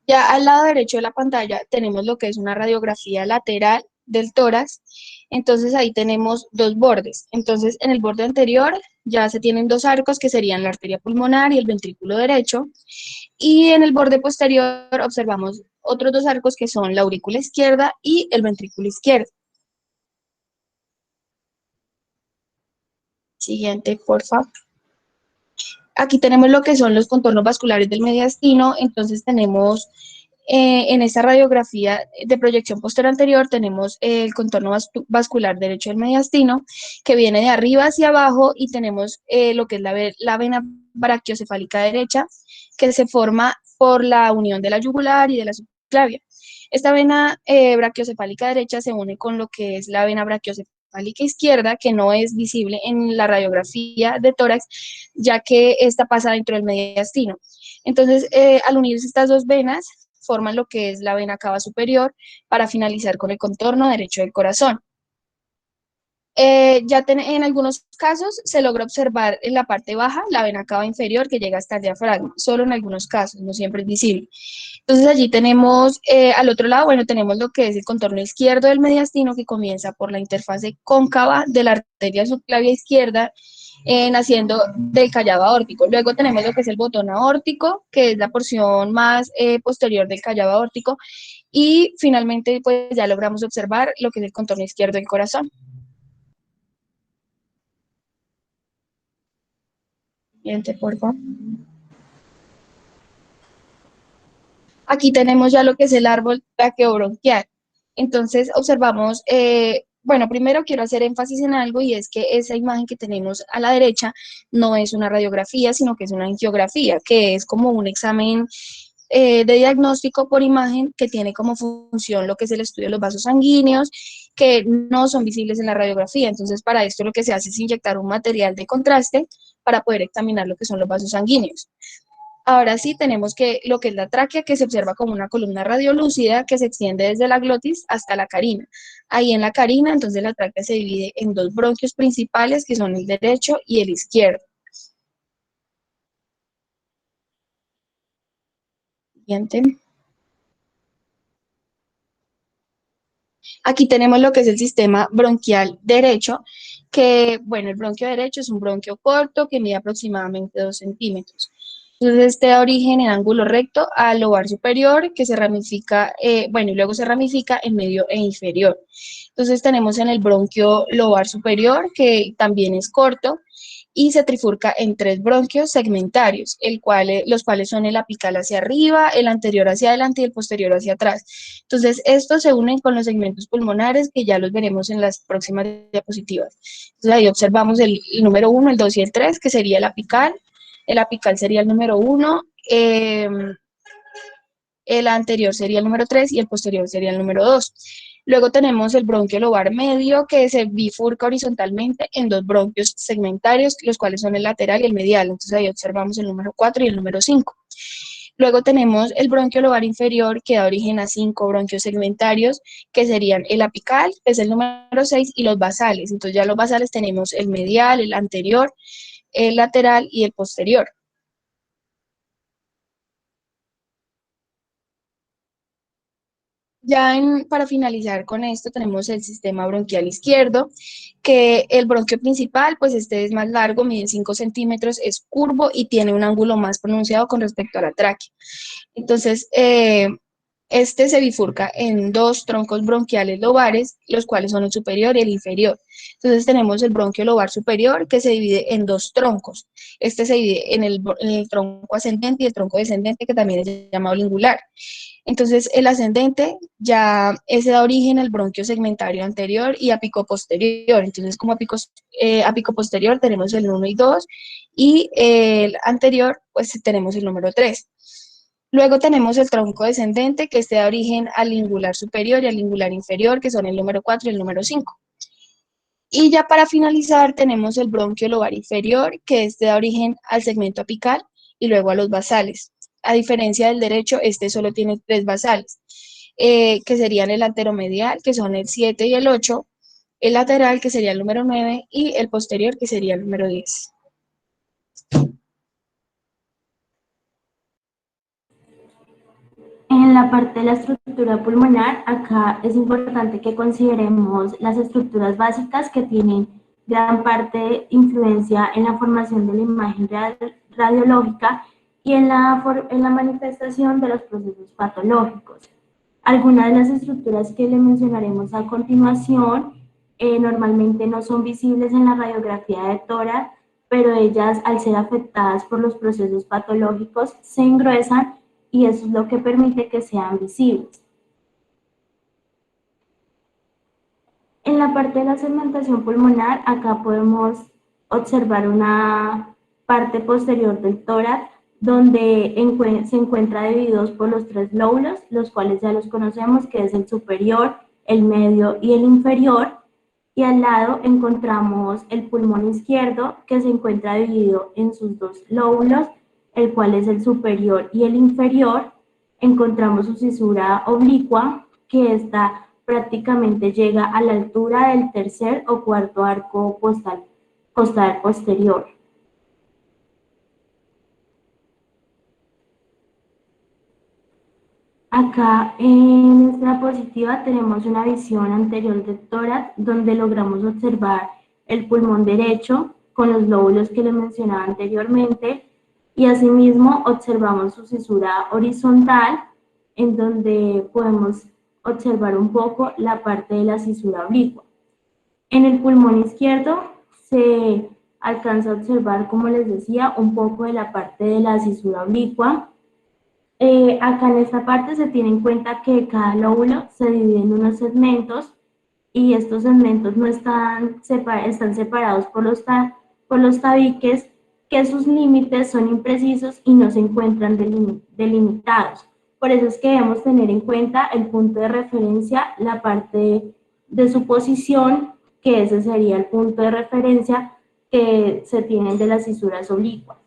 Ya al lado derecho de la pantalla tenemos lo que es una radiografía lateral del tórax, entonces ahí tenemos 2 bordes. Entonces en el borde anterior ya se tienen 2 arcos que serían la arteria pulmonar y el ventrículo derecho, y en el borde posterior observamos otros 2 arcos que son la aurícula izquierda y el ventrículo izquierdo. Siguiente, por favor. Aquí tenemos lo que son los contornos vasculares del mediastino, entonces tenemos en esta radiografía de proyección posterior anterior tenemos el contorno vascular derecho del mediastino, que viene de arriba hacia abajo, y tenemos lo que es la vena brachiocefálica derecha, que se forma por la unión de la yugular y de la subclavia. Esta vena brachiocefálica derecha se une con lo que es la vena brachiocefálica izquierda, que no es visible en la radiografía de tórax, ya que esta pasa dentro del mediastino. Entonces, al unirse estas 2 venas, forman lo que es la vena cava superior para finalizar con el contorno derecho del corazón. En algunos casos se logra observar en la parte baja la vena cava inferior que llega hasta el diafragma, solo en algunos casos, no siempre es visible. Entonces allí tenemos, al otro lado, bueno, tenemos lo que es el contorno izquierdo del mediastino, que comienza por la interfase cóncava de la arteria subclavia izquierda, naciendo del callado aórtico. Luego tenemos lo que es el botón aórtico, que es la porción más posterior del callado aórtico, y finalmente pues ya logramos observar lo que es el contorno izquierdo del corazón. Siguiente, por favor. Aquí tenemos ya lo que es el árbol traqueobronquial. Entonces observamos, bueno, primero quiero hacer énfasis en algo, y es que esa imagen que tenemos a la derecha no es una radiografía, sino que es una angiografía, que es como un examen de diagnóstico por imagen que tiene como función lo que es el estudio de los vasos sanguíneos, que no son visibles en la radiografía. Entonces, para esto lo que se hace es inyectar un material de contraste para poder examinar lo que son los vasos sanguíneos. Ahora sí tenemos que lo que es la tráquea, que se observa como una columna radiolúcida que se extiende desde la glotis hasta la carina. Ahí en la carina, entonces la tráquea se divide en dos bronquios principales, que son el derecho y el izquierdo. Siguiente. Aquí tenemos lo que es el sistema bronquial derecho, que, bueno, el bronquio derecho es un bronquio corto que mide aproximadamente 2 centímetros. Entonces, este da origen en ángulo recto al lobar superior, que se ramifica, bueno, y luego se ramifica en medio e inferior. Entonces, tenemos en el bronquio lobar superior, que también es corto, y se trifurca en 3 bronquios segmentarios, los cuales son el apical hacia arriba, el anterior hacia adelante y el posterior hacia atrás. Entonces, estos se unen con los segmentos pulmonares, que ya los veremos en las próximas diapositivas. Entonces, ahí observamos el número 1, el 2 y el 3, que sería el apical sería el número 1, el anterior sería el número 3 y el posterior sería el número 2. Luego tenemos el bronquio lobar medio, que se bifurca horizontalmente en 2 bronquios segmentarios, los cuales son el lateral y el medial. Entonces ahí observamos el número 4 y el número 5. Luego tenemos el bronquio lobar inferior, que da origen a 5 bronquios segmentarios, que serían el apical, que es el número 6, y los basales. Entonces ya los basales tenemos el medial, el anterior, el lateral y el posterior. Para finalizar con esto tenemos el sistema bronquial izquierdo, que el bronquio principal, pues este es más largo, mide 5 centímetros, es curvo y tiene un ángulo más pronunciado con respecto a la tráquea. Entonces, este se bifurca en 2 troncos bronquiales lobares, los cuales son el superior y el inferior. Entonces tenemos el bronquio lobar superior, que se divide en 2 troncos. Este se divide en el tronco ascendente y el tronco descendente, que también es llamado lingular. Entonces, el ascendente ya ese da origen al bronquio segmentario anterior y apico posterior. Entonces, como apico posterior tenemos el 1 y 2, y el anterior, pues tenemos el número 3. Luego tenemos el tronco descendente, que este da origen al lingular superior y al lingular inferior, que son el número 4 y el número 5. Y ya para finalizar tenemos el bronquio lobar inferior, que este da origen al segmento apical y luego a los basales. A diferencia del derecho, este solo tiene 3 basales, que serían el anteromedial, que son el 7 y el 8, el lateral, que sería el número 9, y el posterior, que sería el número 10. En la parte de la estructura pulmonar, acá es importante que consideremos las estructuras básicas que tienen gran parte de influencia en la formación de la imagen radiológica y en la manifestación de los procesos patológicos. Algunas de las estructuras que le mencionaremos a continuación normalmente no son visibles en la radiografía de tórax, pero ellas, al ser afectadas por los procesos patológicos, se engruesan y eso es lo que permite que sean visibles. En la parte de la segmentación pulmonar, acá podemos observar una parte posterior del tórax donde se encuentra divididos por los 3 lóbulos, los cuales ya los conocemos, que es el superior, el medio y el inferior, y al lado encontramos el pulmón izquierdo, que se encuentra dividido en sus 2 lóbulos, el cual es el superior y el inferior. Encontramos su cisura oblicua, que esta prácticamente llega a la altura del tercer o cuarto arco costal posterior. Acá en nuestra diapositiva tenemos una visión anterior del tórax donde logramos observar el pulmón derecho con los lóbulos que les mencionaba anteriormente, y asimismo observamos su cisura horizontal en donde podemos observar un poco la parte de la cisura oblicua. En el pulmón izquierdo se alcanza a observar, como les decía, un poco de la parte de la cisura oblicua. Acá en esta parte se tiene en cuenta que cada lóbulo se divide en unos segmentos y estos segmentos no están separados por los tabiques, que sus límites son imprecisos y no se encuentran delimitados. Por eso es que debemos tener en cuenta el punto de referencia, la parte de su posición, que ese sería el punto de referencia que se tienen de las cisuras oblicuas.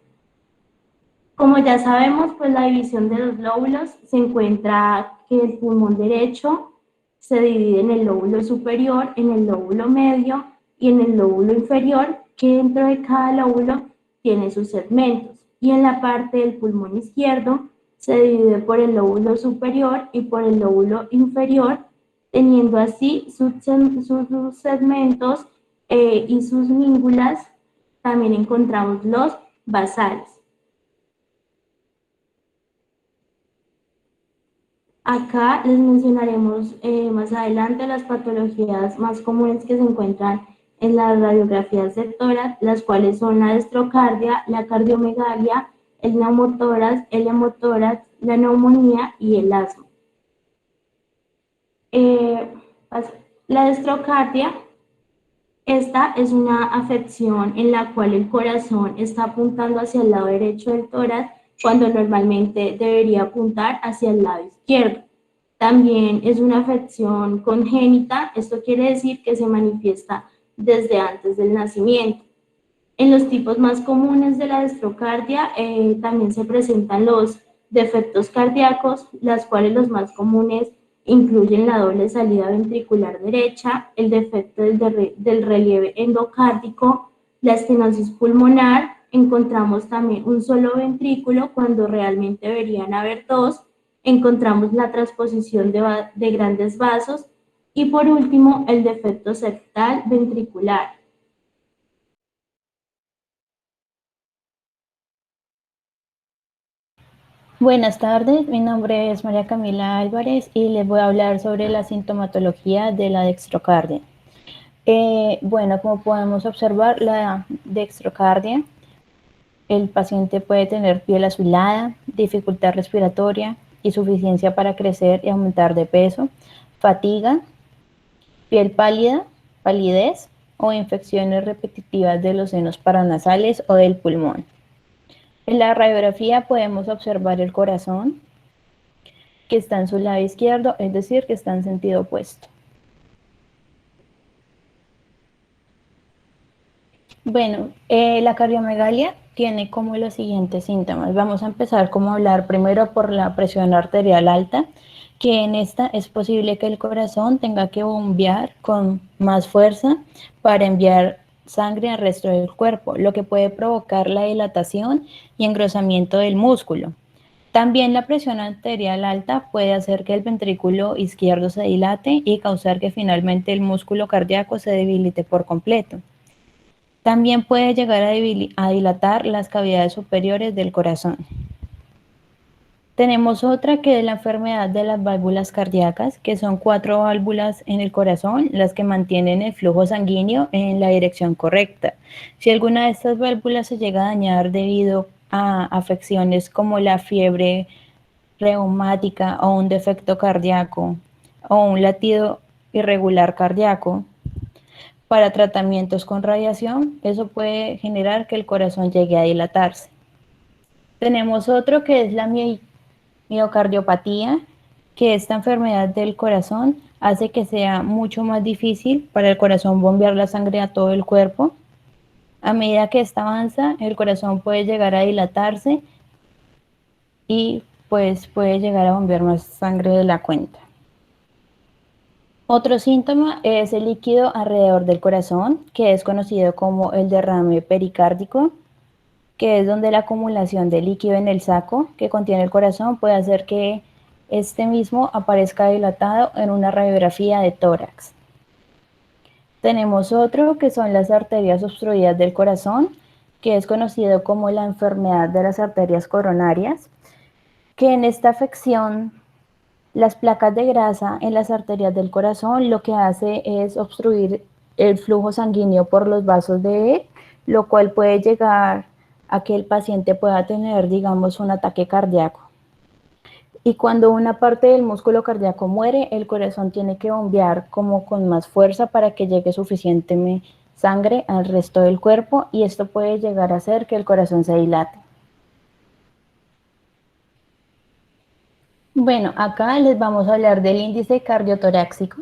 Como ya sabemos, pues la división de los lóbulos se encuentra que el pulmón derecho se divide en el lóbulo superior, en el lóbulo medio y en el lóbulo inferior, que dentro de cada lóbulo tiene sus segmentos. Y en la parte del pulmón izquierdo se divide por el lóbulo superior y por el lóbulo inferior, teniendo así sus segmentos y sus míngulas. También encontramos los basales. Acá les mencionaremos más adelante las patologías más comunes que se encuentran en las radiografías de tórax, las cuales son la dextrocardia, la cardiomegalia, el neumotórax, el hemotórax, la neumonía y el asma. La dextrocardia, esta es una afección en la cual el corazón está apuntando hacia el lado derecho del tórax cuando normalmente debería apuntar hacia el lado izquierdo. También es una afección congénita, esto quiere decir que se manifiesta desde antes del nacimiento. En los tipos más comunes de la dextrocardia también se presentan los defectos cardíacos, las cuales los más comunes incluyen la doble salida ventricular derecha, el defecto del relieve endocárdico, la estenosis pulmonar. Encontramos también un solo ventrículo cuando realmente deberían haber dos. Encontramos la transposición de grandes vasos y por último el defecto septal ventricular. Buenas tardes, mi nombre es María Camila Álvarez y les voy a hablar sobre la sintomatología de la dextrocardia. Bueno, como podemos observar, la dextrocardia, el paciente puede tener piel azulada, dificultad respiratoria, insuficiencia para crecer y aumentar de peso, fatiga, piel pálida, palidez o infecciones repetitivas de los senos paranasales o del pulmón. En la radiografía podemos observar el corazón, que está en su lado izquierdo, es decir, que está en sentido opuesto. Bueno, la cardiomegalia tiene como los siguientes síntomas. Vamos a empezar como a hablar primero por la presión arterial alta, que en esta es posible que el corazón tenga que bombear con más fuerza para enviar sangre al resto del cuerpo, lo que puede provocar la dilatación y engrosamiento del músculo. También la presión arterial alta puede hacer que el ventrículo izquierdo se dilate y causar que finalmente el músculo cardíaco se debilite por completo. También puede llegar a dilatar las cavidades superiores del corazón. Tenemos otra que es la enfermedad de las válvulas cardíacas, que son 4 válvulas en el corazón, las que mantienen el flujo sanguíneo en la dirección correcta. Si alguna de estas válvulas se llega a dañar debido a afecciones como la fiebre reumática o un defecto cardíaco o un latido irregular cardíaco, para tratamientos con radiación, eso puede generar que el corazón llegue a dilatarse. Tenemos otro que es la miocardiopatía, que esta enfermedad del corazón hace que sea mucho más difícil para el corazón bombear la sangre a todo el cuerpo. A medida que esta avanza, el corazón puede llegar a dilatarse y pues puede llegar a bombear más sangre de la cuenta. Otro síntoma es el líquido alrededor del corazón, que es conocido como el derrame pericárdico, que es donde la acumulación de líquido en el saco que contiene el corazón puede hacer que este mismo aparezca dilatado en una radiografía de tórax. Tenemos otro que son las arterias obstruidas del corazón, que es conocido como la enfermedad de las arterias coronarias, que en esta afección las placas de grasa en las arterias del corazón lo que hace es obstruir el flujo sanguíneo por los vasos de él, lo cual puede llegar a que el paciente pueda tener, digamos, un ataque cardíaco. Y cuando una parte del músculo cardíaco muere, el corazón tiene que bombear como con más fuerza para que llegue suficiente sangre al resto del cuerpo y esto puede llegar a hacer que el corazón se dilate. Bueno, acá les vamos a hablar del índice cardiotorácico.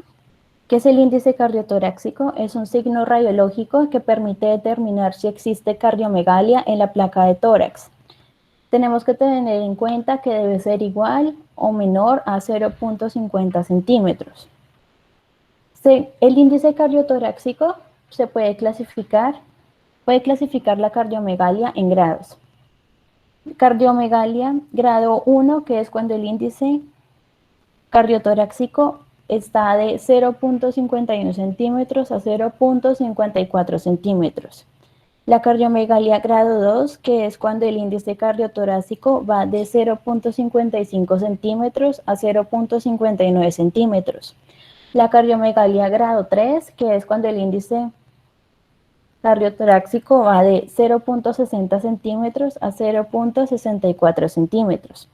¿Qué es el índice cardiotorácico? Es un signo radiológico que permite determinar si existe cardiomegalia en la placa de tórax. tenemos que tener en cuenta que debe ser igual o menor a 0.50 centímetros. El índice cardiotorácico se puede clasificar la cardiomegalia en grados. Cardiomegalia grado 1, que es cuando el índice cardiotorácico está de 0.51 centímetros a 0.54 centímetros. La cardiomegalia grado 2, que es cuando el índice cardiotorácico va de 0.55 centímetros a 0.59 centímetros. La cardiomegalia grado 3, que es cuando el índice cardiotorácico va de 0.60 centímetros a 0.64 centímetros.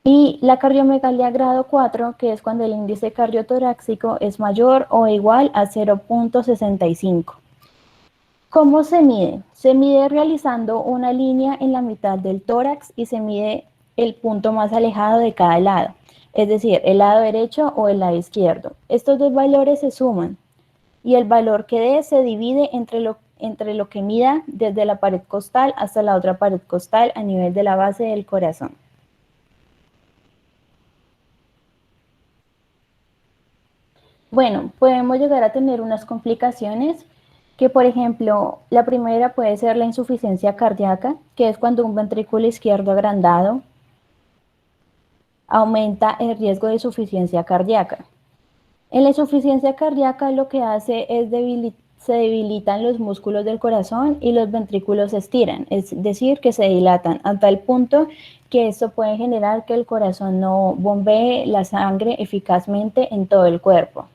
Y la cardiomegalia grado 4, que es cuando el índice cardiotorácico es mayor o igual a 0.65. ¿Cómo se mide? Se mide realizando una línea en la mitad del tórax y se mide el punto más alejado de cada lado, es decir, el lado derecho o el lado izquierdo. Estos dos valores se suman y el valor que dé se divide entre lo que mida desde la pared costal hasta la otra pared costal a nivel de la base del corazón. Bueno, podemos llegar a tener unas complicaciones que, por ejemplo, la primera puede ser la insuficiencia cardíaca, que es cuando un ventrículo izquierdo agrandado aumenta el riesgo de insuficiencia cardíaca. En la insuficiencia cardíaca lo que hace es se debilitan los músculos del corazón y los ventrículos se estiran, es decir, que se dilatan a tal punto que esto puede generar que el corazón no bombee la sangre eficazmente en todo el cuerpo.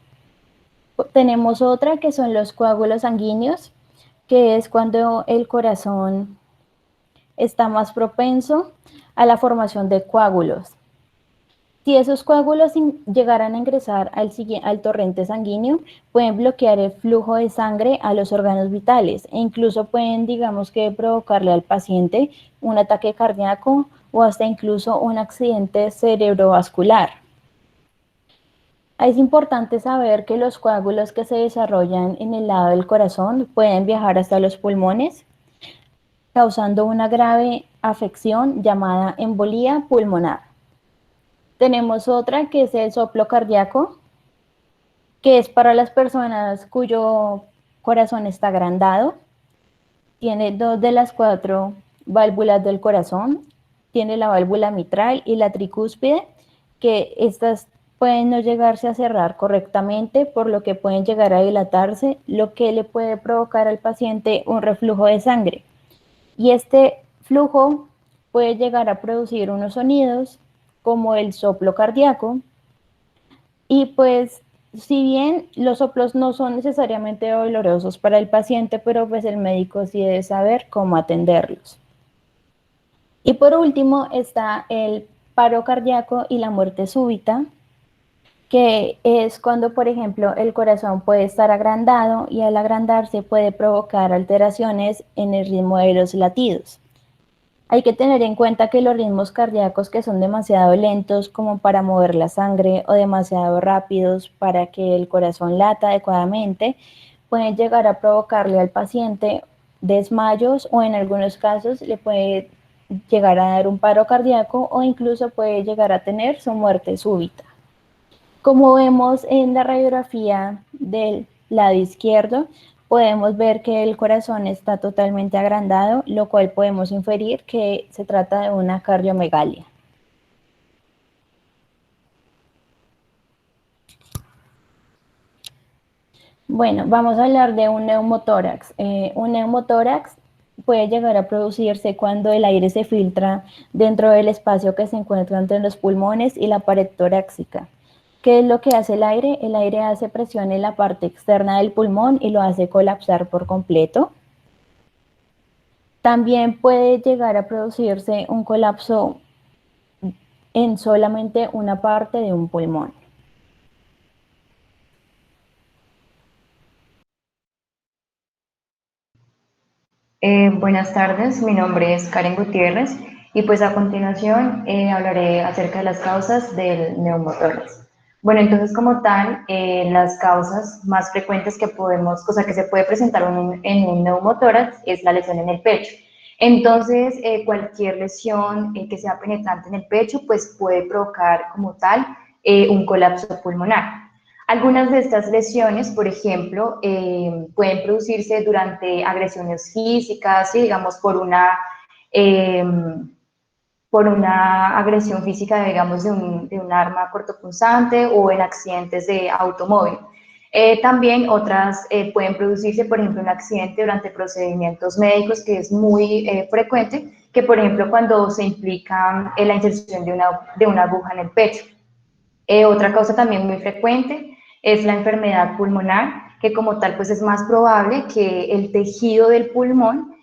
Tenemos otra que son los coágulos sanguíneos, que es cuando el corazón está más propenso a la formación de coágulos. Si esos coágulos llegaran a ingresar al torrente sanguíneo, pueden bloquear el flujo de sangre a los órganos vitales e incluso pueden, digamos que, provocarle al paciente un ataque cardíaco o hasta incluso un accidente cerebrovascular. Es importante saber que los coágulos que se desarrollan en el lado del corazón pueden viajar hasta los pulmones, causando una grave afección llamada embolía pulmonar. Tenemos otra que es el soplo cardíaco, que es para las personas cuyo corazón está agrandado. Tiene 2 de las 4 válvulas del corazón. Tiene la válvula mitral y la tricúspide, que estas pueden no llegarse a cerrar correctamente, por lo que pueden llegar a dilatarse, lo que le puede provocar al paciente un reflujo de sangre. Y este flujo puede llegar a producir unos sonidos como el soplo cardíaco, y pues si bien los soplos no son necesariamente dolorosos para el paciente, pero pues el médico sí debe saber cómo atenderlos. Y por último está el paro cardíaco y la muerte súbita, que es cuando, por ejemplo, el corazón puede estar agrandado y al agrandarse puede provocar alteraciones en el ritmo de los latidos. Hay que tener en cuenta que los ritmos cardíacos que son demasiado lentos como para mover la sangre o demasiado rápidos para que el corazón lata adecuadamente pueden llegar a provocarle al paciente desmayos o en algunos casos le puede llegar a dar un paro cardíaco o incluso puede llegar a tener su muerte súbita. Como vemos en la radiografía del lado izquierdo, podemos ver que el corazón está totalmente agrandado, lo cual podemos inferir que se trata de una cardiomegalia. Bueno, vamos a hablar de un neumotórax. Un neumotórax puede llegar a producirse cuando el aire se filtra dentro del espacio que se encuentra entre los pulmones y la pared torácica. ¿Qué es lo que hace el aire? El aire hace presión en la parte externa del pulmón y lo hace colapsar por completo. También puede llegar a producirse un colapso en solamente una parte de un pulmón. Buenas tardes, mi nombre es Karen Gutiérrez y pues a continuación hablaré acerca de las causas del neumotórax. Bueno, entonces como tal, las causas más frecuentes que se puede presentar en un neumotórax es la lesión en el pecho. Entonces, cualquier lesión que sea penetrante en el pecho, pues puede provocar como tal un colapso pulmonar. Algunas de estas lesiones, por ejemplo, pueden producirse durante agresiones físicas, ¿sí? Digamos, por una agresión física, digamos, de un arma cortopunzante o en accidentes de automóvil. También otras pueden producirse, por ejemplo, un accidente durante procedimientos médicos, que es muy frecuente, que por ejemplo cuando se implica la inserción de una aguja en el pecho. Otra causa también muy frecuente es la enfermedad pulmonar, que como tal pues es más probable que el tejido del pulmón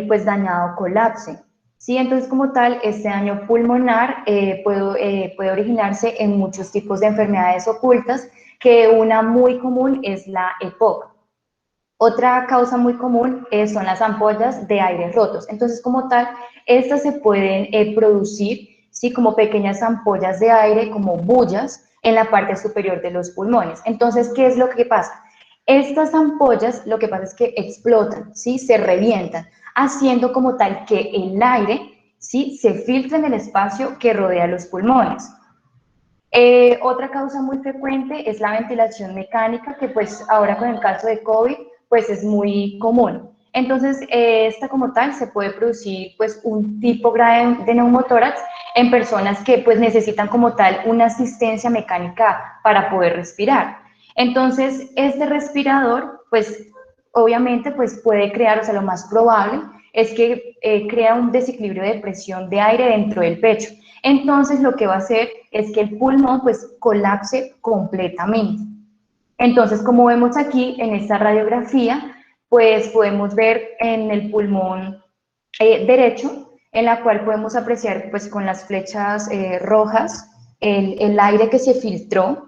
pues dañado colapse. Sí, entonces como tal este daño pulmonar puede originarse en muchos tipos de enfermedades ocultas, que una muy común es la EPOC. Otra causa muy común son las ampollas de aire rotos. Entonces, como tal, estas se pueden producir, ¿sí? Como pequeñas ampollas de aire, como bullas, en la parte superior de los pulmones. Entonces, ¿qué es lo que pasa? Estas ampollas, lo que pasa es que explotan, ¿sí? Se revientan, haciendo como tal que el aire, ¿sí? Se filtre en el espacio que rodea los pulmones. Otra causa muy frecuente es la ventilación mecánica, que pues ahora con el caso de COVID, pues es muy común. Entonces, esta como tal se puede producir pues un tipo grave de neumotórax en personas que pues necesitan como tal una asistencia mecánica para poder respirar. Entonces, este respirador, pues obviamente pues puede crear, o sea, lo más probable es que crea un desequilibrio de presión de aire dentro del pecho. Entonces, lo que va a hacer es que el pulmón pues colapse completamente. Entonces, como vemos aquí en esta radiografía, pues podemos ver en el pulmón derecho, en la cual podemos apreciar pues con las flechas rojas el aire que se filtró,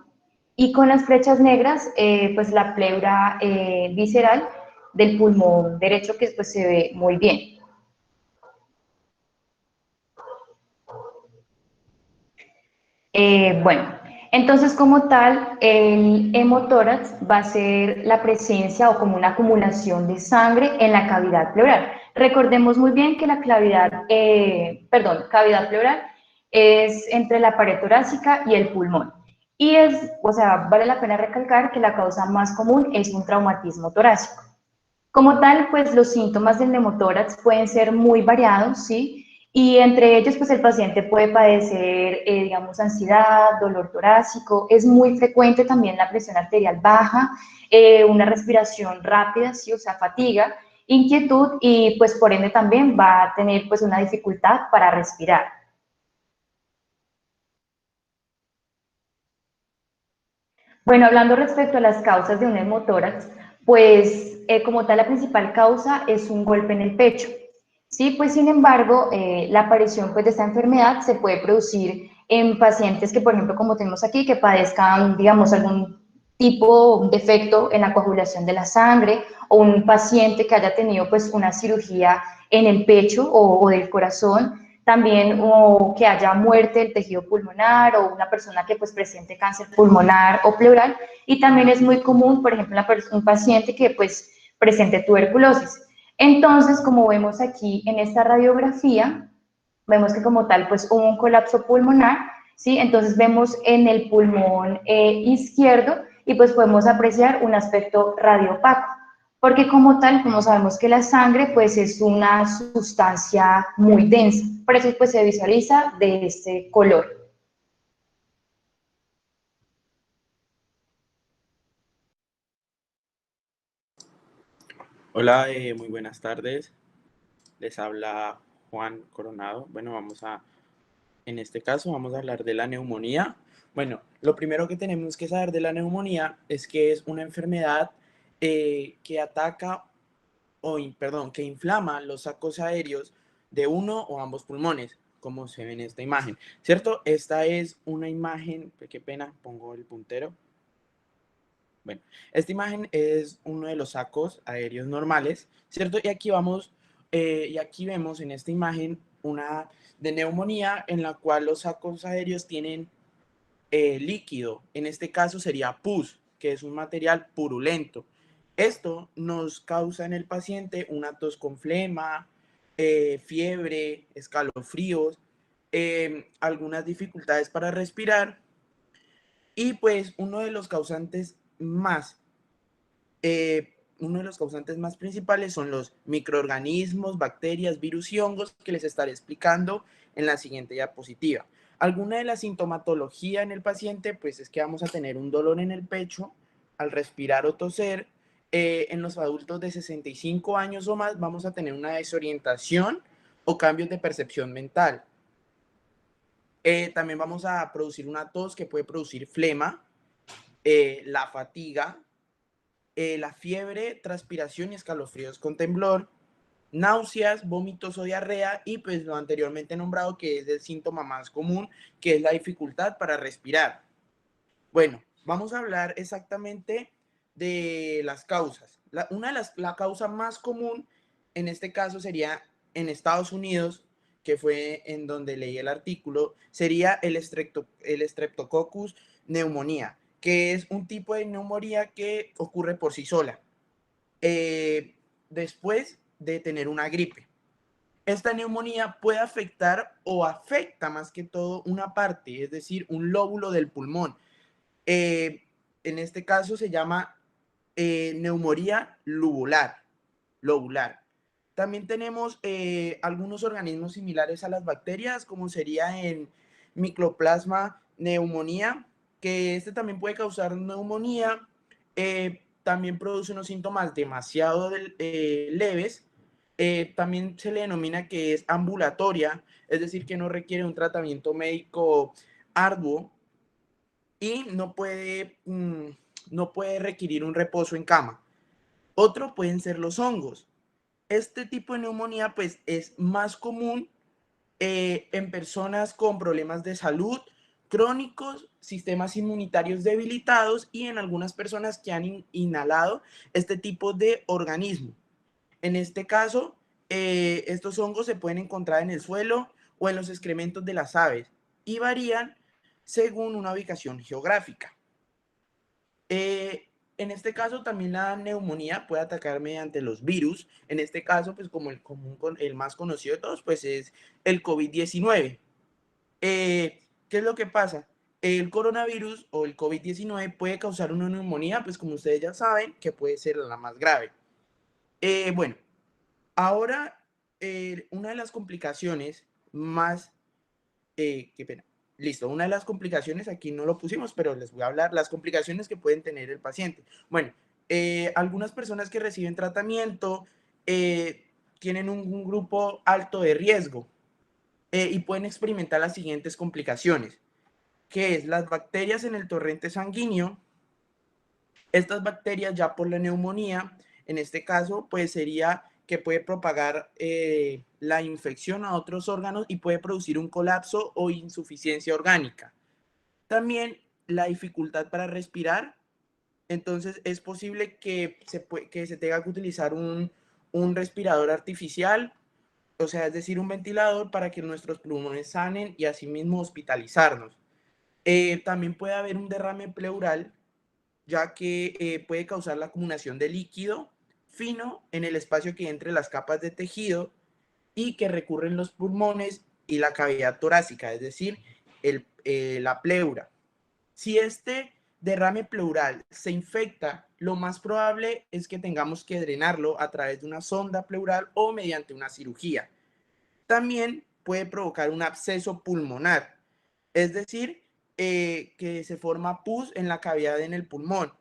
y con las flechas negras pues la pleura visceral del pulmón derecho, que pues se ve muy bien. Bueno, entonces como tal, el hemotórax va a ser la presencia o como una acumulación de sangre en la cavidad pleural. Recordemos muy bien que la cavidad pleural es entre la pared torácica y el pulmón. Y o sea, vale la pena recalcar que la causa más común es un traumatismo torácico. Como tal, pues los síntomas del neumotórax pueden ser muy variados, ¿sí? Y entre ellos, pues el paciente puede padecer, digamos, ansiedad, dolor torácico. Es muy frecuente también la presión arterial baja, una respiración rápida, ¿sí? O sea, fatiga, inquietud, y pues por ende también va a tener pues una dificultad para respirar. Bueno, hablando respecto a las causas de un neumotórax, pues como tal la principal causa es un golpe en el pecho. Sí, pues sin embargo, la aparición pues, de esta enfermedad se puede producir en pacientes que, por ejemplo, como tenemos aquí, que padezcan, digamos, algún tipo de defecto en la coagulación de la sangre, o un paciente que haya tenido pues una cirugía en el pecho o del corazón, también o que haya muerte del tejido pulmonar, o una persona que pues presente cáncer pulmonar o pleural, y también es muy común, por ejemplo, un paciente que pues presente tuberculosis. Entonces, como vemos aquí en esta radiografía, vemos que como tal pues hubo un colapso pulmonar, ¿sí? Entonces vemos en el pulmón izquierdo, y pues podemos apreciar un aspecto radiopaco, porque como tal, como sabemos que la sangre pues es una sustancia muy densa, por eso pues se visualiza de este color. Hola, muy buenas tardes. Les habla Juan Coronado. Bueno, en este caso vamos a hablar de la neumonía. Bueno, lo primero que tenemos que saber de la neumonía es que es una enfermedad que ataca, que inflama los sacos aéreos de uno o ambos pulmones, como se ve en esta imagen, ¿cierto? Esta es una imagen, qué pena, pongo el puntero. Bueno, esta imagen es uno de los sacos aéreos normales, ¿cierto? Y aquí vemos en esta imagen una de neumonía en la cual los sacos aéreos tienen líquido. En este caso sería pus, que es un material purulento. Esto nos causa en el paciente una tos con flema, fiebre, escalofríos, algunas dificultades para respirar y pues uno de los causantes más principales son los microorganismos, bacterias, virus y hongos que les estaré explicando en la siguiente diapositiva. Alguna de la sintomatología en el paciente pues es que vamos a tener un dolor en el pecho al respirar o toser. En los adultos de 65 años o más vamos a tener una desorientación o cambios de percepción mental. También vamos a producir una tos que puede producir flema, la fatiga, la fiebre, transpiración y escalofríos con temblor, náuseas, vómitos o diarrea y pues lo anteriormente nombrado que es el síntoma más común, que es la dificultad para respirar. Bueno, vamos a hablar exactamente de las causas. La causa más común en este caso sería en Estados Unidos, que fue en donde leí el artículo, sería el Streptococcus pneumoniae, que es un tipo de neumonía que ocurre por sí sola, después de tener una gripe. Esta neumonía puede afectar o afecta más que todo una parte, es decir, un lóbulo del pulmón. En este caso se llama neumonía lobular. También tenemos algunos organismos similares a las bacterias, como sería en Mycoplasma pneumoniae, que este también puede causar neumonía. También produce unos síntomas demasiado leves. También se le denomina que es ambulatoria, es decir, que no requiere un tratamiento médico arduo y no puede requerir un reposo en cama. Otro pueden ser los hongos. Este tipo de neumonía pues es más común en personas con problemas de salud crónicos, sistemas inmunitarios debilitados y en algunas personas que han inhalado este tipo de organismo. En este caso, estos hongos se pueden encontrar en el suelo o en los excrementos de las aves y varían según una ubicación geográfica. En este caso también la neumonía puede atacar mediante los virus. En este caso, pues como el más conocido de todos, pues es el COVID-19. ¿Qué es lo que pasa? El coronavirus o el COVID-19 puede causar una neumonía, pues como ustedes ya saben, que puede ser la más grave. Bueno, ahora una de las complicaciones más... qué pena. Listo, una de las complicaciones, aquí no lo pusimos, pero les voy a hablar, las complicaciones que pueden tener el paciente. Bueno, algunas personas que reciben tratamiento tienen un grupo alto de riesgo y pueden experimentar las siguientes complicaciones, que es las bacterias en el torrente sanguíneo. Estas bacterias ya por la neumonía, en este caso, pues sería que puede propagar la infección a otros órganos y puede producir un colapso o insuficiencia orgánica. También la dificultad para respirar. Entonces es posible que se tenga que utilizar un respirador artificial, o sea, es decir, un ventilador para que nuestros pulmones sanen y asimismo hospitalizarnos. También puede haber un derrame pleural, ya que puede causar la acumulación de líquido fino en el espacio que hay entre las capas de tejido y que recurren los pulmones y la cavidad torácica, es decir, la pleura. Si este derrame pleural se infecta, lo más probable es que tengamos que drenarlo a través de una sonda pleural o mediante una cirugía. También puede provocar un absceso pulmonar, es decir, que se forma pus en la cavidad en el pulmón.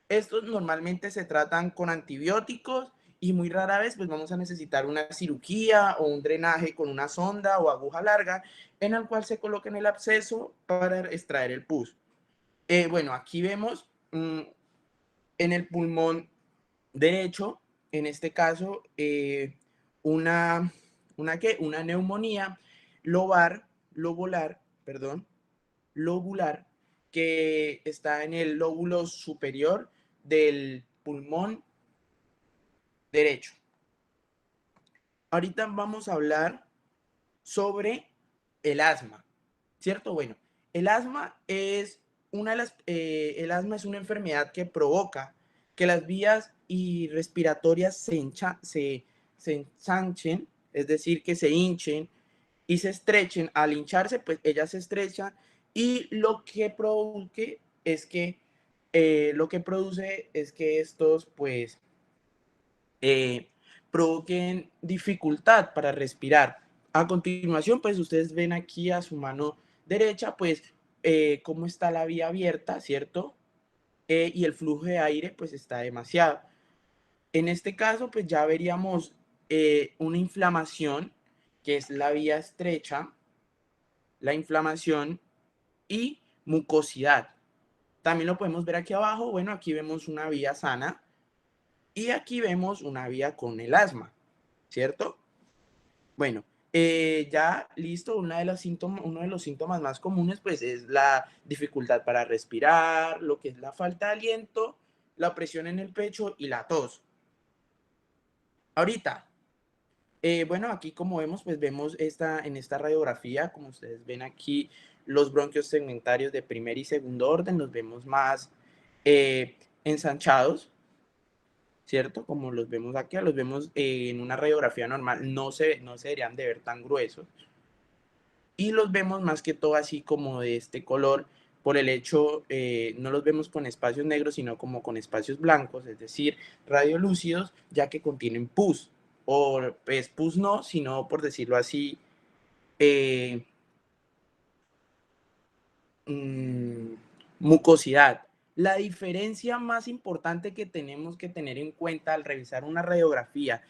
Estos normalmente se tratan con antibióticos y muy rara vez pues vamos a necesitar una cirugía o un drenaje con una sonda o aguja larga en el cual se coloque en el absceso para extraer el pus. Bueno, aquí vemos en el pulmón derecho, en este caso, una neumonía lobular, que está en el lóbulo superior del pulmón derecho. Ahorita vamos a hablar sobre el asma, ¿cierto? Bueno, el asma es el asma es una enfermedad que provoca que las vías respiratorias se ensanchen es decir, que se hinchen y se estrechen. Al hincharse, pues ellas se estrechan y lo que produce es que estos, pues, provoquen dificultad para respirar. A continuación, pues ustedes ven aquí a su mano derecha, pues, cómo está la vía abierta, ¿cierto? Y el flujo de aire, pues, está demasiado. En este caso, pues, ya veríamos una inflamación, que es la vía estrecha, la inflamación y mucosidad. También lo podemos ver aquí abajo. Bueno, aquí vemos una vía sana y aquí vemos una vía con el asma, ¿cierto? Bueno, ya listo, uno de los síntomas más comunes pues es la dificultad para respirar, lo que es la falta de aliento, la opresión en el pecho y la tos. Ahorita, bueno, aquí como vemos, pues vemos en esta radiografía, como ustedes ven aquí, los bronquios segmentarios de primer y segundo orden, los vemos más ensanchados, ¿cierto? Como los vemos aquí, los vemos en una radiografía normal, no se deberían de ver tan gruesos. Y los vemos más que todo así como de este color, por el hecho, no los vemos con espacios negros, sino como con espacios blancos, es decir, radiolúcidos, ya que contienen pus. O pues pus no, sino por decirlo así, mucosidad. La diferencia más importante que tenemos que tener en cuenta al revisar una radiografía,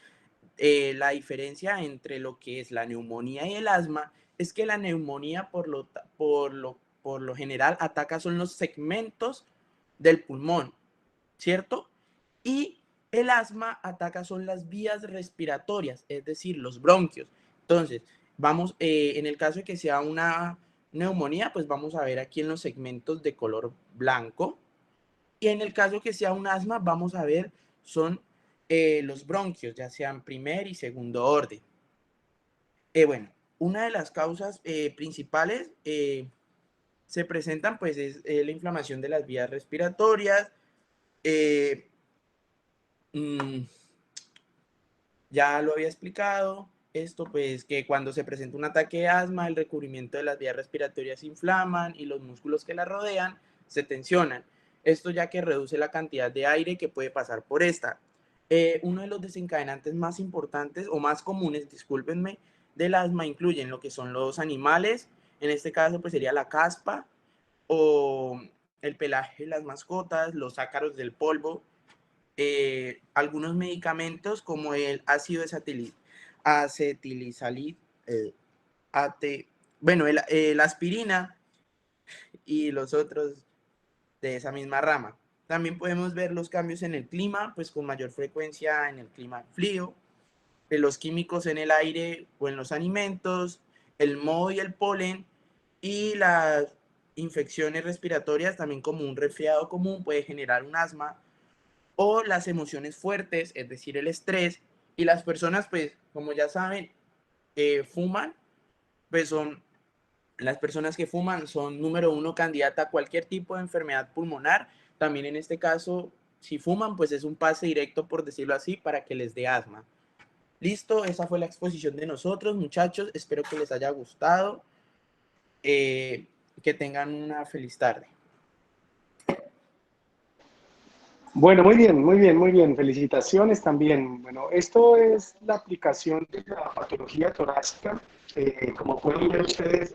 la diferencia entre lo que es la neumonía y el asma, es que la neumonía por lo general ataca son los segmentos del pulmón, ¿cierto? Y el asma ataca son las vías respiratorias, es decir, los bronquios. Entonces, vamos, en el caso de que sea una neumonía, pues vamos a ver aquí en los segmentos de color blanco. Y en el caso que sea un asma, vamos a ver son los bronquios, ya sean primer y segundo orden. Bueno, una de las causas principales se presentan, pues, es la inflamación de las vías respiratorias. Ya lo había explicado, esto pues que cuando se presenta un ataque de asma, el recubrimiento de las vías respiratorias se inflaman y los músculos que la rodean se tensionan. Esto ya que reduce la cantidad de aire que puede pasar por esta. Uno de los desencadenantes más importantes o más comunes, discúlpenme, del asma incluyen lo que son los animales, en este caso pues sería la caspa o el pelaje de las mascotas, los ácaros del polvo, algunos medicamentos como el ácido acetilsalicílico, bueno, la aspirina y los otros de esa misma rama. También podemos ver los cambios en el clima, pues con mayor frecuencia en el clima frío, los químicos en el aire o en los alimentos, el moho y el polen, y las infecciones respiratorias, también como un resfriado común puede generar un asma, o las emociones fuertes, es decir, el estrés. Y las personas, pues, como ya saben, fuman, pues las personas que fuman son número 1 candidata a cualquier tipo de enfermedad pulmonar. También en este caso, si fuman, pues es un pase directo, por decirlo así, para que les dé asma. Listo, esa fue la exposición de nosotros, muchachos. Espero que les haya gustado. Que tengan una feliz tarde. Bueno, muy bien, muy bien, muy bien. Felicitaciones también. Bueno, esto es la aplicación de la patología torácica. Como pueden ver ustedes,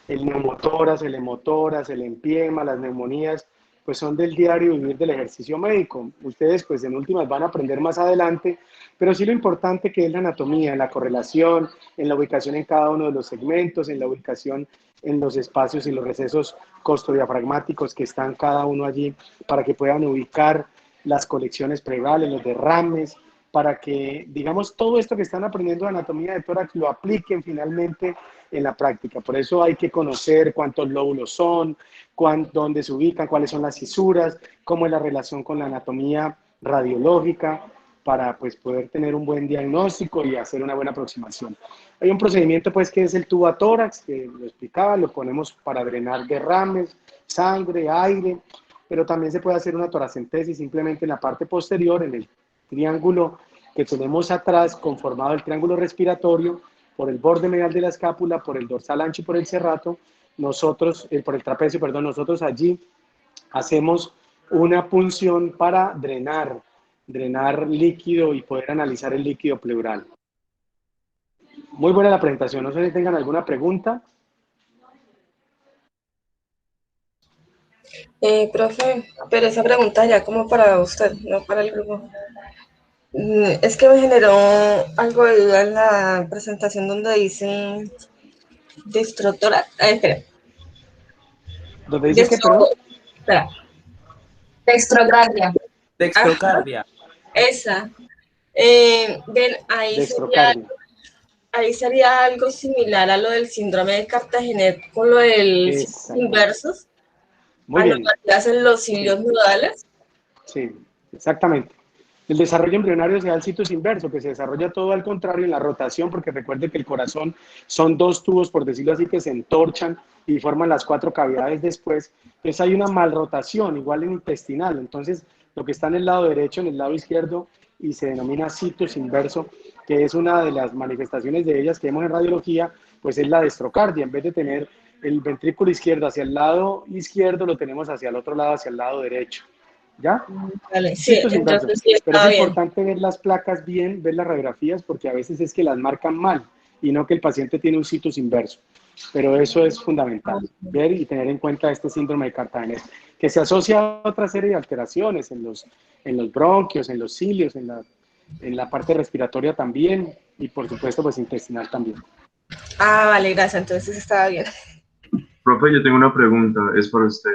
el neumotórax, el hemotórax, el empiema, las neumonías, pues son del diario vivir del ejercicio médico. Ustedes, pues en últimas van a aprender más adelante, pero sí lo importante que es la anatomía, en la correlación, en la ubicación en cada uno de los segmentos, en la ubicación en los espacios y los recesos costodiafragmáticos que están cada uno allí, para que puedan ubicar las colecciones pleurales, los derrames, para que, digamos, todo esto que están aprendiendo de anatomía de tórax lo apliquen finalmente en la práctica. Por eso hay que conocer cuántos lóbulos son, dónde se ubican, cuáles son las fisuras, cómo es la relación con la anatomía radiológica, para pues poder tener un buen diagnóstico y hacer una buena aproximación. Hay un procedimiento pues que es el tubatórax, que lo explicaba, lo ponemos para drenar derrames, sangre, aire, pero también se puede hacer una toracentesis simplemente en la parte posterior, en el triángulo que tenemos atrás, conformado el triángulo respiratorio, por el borde medial de la escápula, por el dorsal ancho y por el serrato, nosotros, por el trapecio, perdón, nosotros allí hacemos una punción para drenar líquido y poder analizar el líquido pleural. Muy buena la presentación, no sé si tengan alguna pregunta. Profe, pero esa pregunta ya como para usted, no para el grupo. Es que me generó algo de duda en la presentación donde dice destructora. Espera. ¿Dónde dice qué, perdón? Espera. Dextrocardia. Dextrocardia. Esa. Ven, Dextrocardia. ahí sería algo similar a lo del síndrome de Cartagenet con lo del inversos. Muy bien. Anomalías en los cilios nodales. Sí, exactamente. El desarrollo embrionario se da al situs inverso, que se desarrolla todo al contrario en la rotación, porque recuerde que el corazón son dos tubos, por decirlo así, que se entorchan y forman las 4 cavidades después. Entonces hay una malrotación, igual en intestinal. Entonces, lo que está en el lado derecho, en el lado izquierdo, y se denomina situs inverso, que es una de las manifestaciones de ellas que vemos en radiología, pues es la destrocardia. En vez de tener el ventrículo izquierdo hacia el lado izquierdo, lo tenemos hacia el otro lado, hacia el lado derecho. ¿Ya? Vale, sí, entonces sí, pero está es bien. importante ver las placas bien, ver las radiografías, porque a veces es que las marcan mal y no que el paciente tiene un situs inverso. Pero eso es fundamental, ver y tener en cuenta este síndrome de Cartagenet, que se asocia a otra serie de alteraciones en los bronquios, en los cilios, en la parte respiratoria también y por supuesto pues intestinal también. Ah, vale, gracias, entonces estaba bien. Profe, yo tengo una pregunta, es para usted.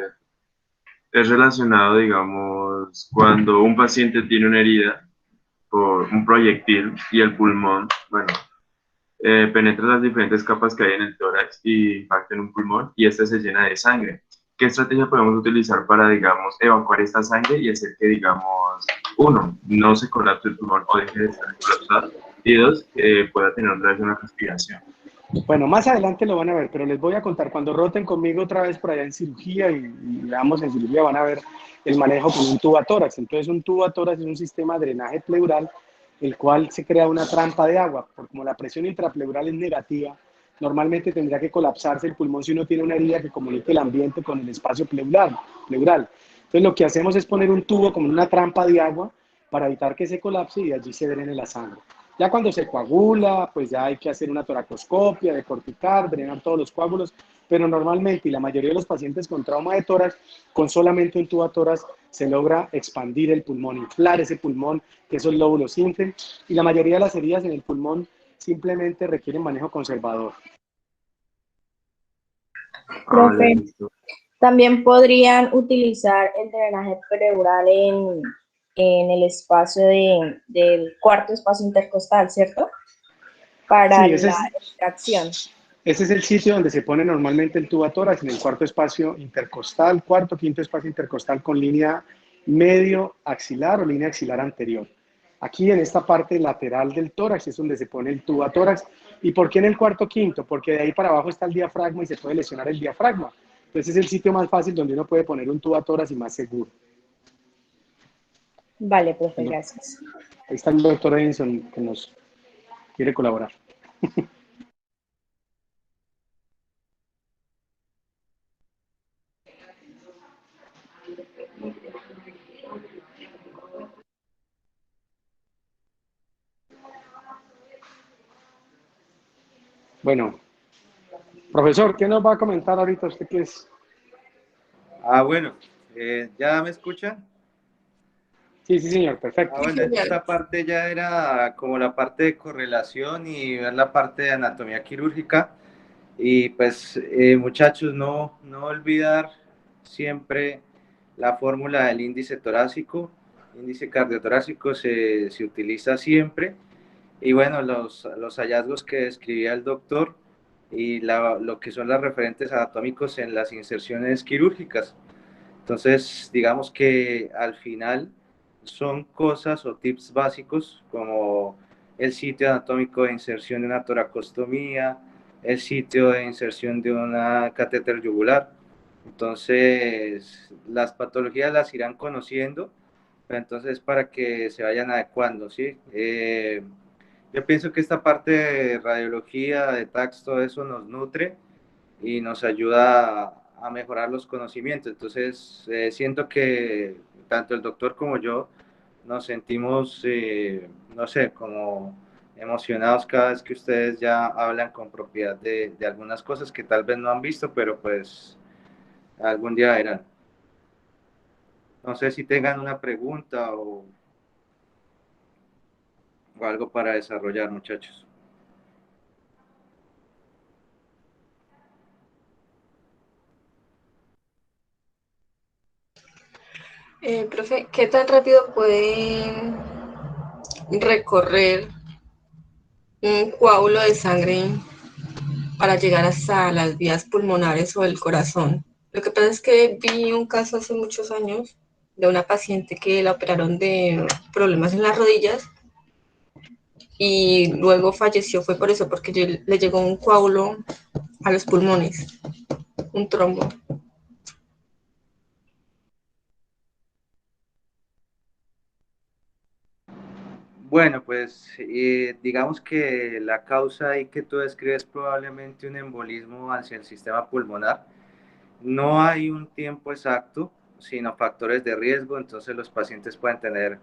Es relacionado, digamos, cuando un paciente tiene una herida por un proyectil y el pulmón, bueno, penetra las diferentes capas que hay en el tórax y impacta en un pulmón y este se llena de sangre. ¿Qué estrategia podemos utilizar para, digamos, evacuar esta sangre y hacer que, digamos, uno, no se colapse el pulmón o deje de estar colapsado y dos, pueda tener otra vez una respiración? Bueno, más adelante lo van a ver, pero les voy a contar, cuando roten conmigo otra vez por allá en cirugía y veamos en cirugía, van a ver el manejo con un tubatórax. Entonces un tubatórax es un sistema de drenaje pleural, el cual se crea una trampa de agua, porque como la presión intrapleural es negativa, normalmente tendría que colapsarse el pulmón si uno tiene una herida que comunique el ambiente con el espacio pleural. Entonces lo que hacemos es poner un tubo como una trampa de agua para evitar que se colapse y de allí se drene la sangre. Ya cuando se coagula, pues ya hay que hacer una toracoscopia, decorticar, drenar todos los coágulos, pero normalmente, y la mayoría de los pacientes con trauma de tórax, con solamente un tubatórax se logra expandir el pulmón, inflar ese pulmón, que esos lóbulos se inflen, y la mayoría de las heridas en el pulmón simplemente requieren manejo conservador. Profe, también podrían utilizar el drenaje pleural en el espacio del cuarto espacio intercostal, ¿cierto? Para Sí, la extracción. Ese es el sitio donde se pone normalmente el tubatórax, en el cuarto espacio intercostal, cuarto, quinto espacio intercostal con línea medio axilar o línea axilar anterior. Aquí en esta parte lateral del tórax es donde se pone el tubatórax. ¿Y por qué en el cuarto, quinto? Porque de ahí para abajo está el diafragma y se puede lesionar el diafragma. Entonces es el sitio más fácil donde uno puede poner un tubatórax y más seguro. Vale, profe, gracias. Ahí está el doctor Edinson que nos quiere colaborar. Bueno, profesor, ¿qué nos va a comentar ahorita usted qué es? Bueno, ¿ya me escuchan? Sí, sí, señor, perfecto. Bueno, esta parte ya era como la parte de correlación y ver la parte de anatomía quirúrgica. Y pues, muchachos, no olvidar siempre la fórmula del índice torácico. Índice cardiotorácico se utiliza siempre. Y bueno, los hallazgos que describía el doctor y lo que son las referentes anatómicos en las inserciones quirúrgicas. Entonces, digamos que al final son cosas o tips básicos como el sitio anatómico de inserción de una toracostomía, el sitio de inserción de una catéter yugular. Entonces, las patologías las irán conociendo pero entonces para que se vayan adecuando, ¿sí? Yo pienso que esta parte de radiología, de TACS, todo eso nos nutre y nos ayuda a mejorar los conocimientos. Entonces, siento que tanto el doctor como yo nos sentimos, no sé, como emocionados cada vez que ustedes ya hablan con propiedad de algunas cosas que tal vez no han visto, pero pues algún día verán. No sé si tengan una pregunta o algo para desarrollar, muchachos. Profe, ¿qué tan rápido puede recorrer un coágulo de sangre para llegar hasta las vías pulmonares o el corazón? Lo que pasa es que vi un caso hace muchos años de una paciente que la operaron de problemas en las rodillas y luego falleció. Fue por eso, porque le llegó un coágulo a los pulmones, un trombo. Bueno, pues digamos que la causa ahí que tú describes es probablemente un embolismo hacia el sistema pulmonar. No hay un tiempo exacto, sino factores de riesgo. Entonces los pacientes pueden tener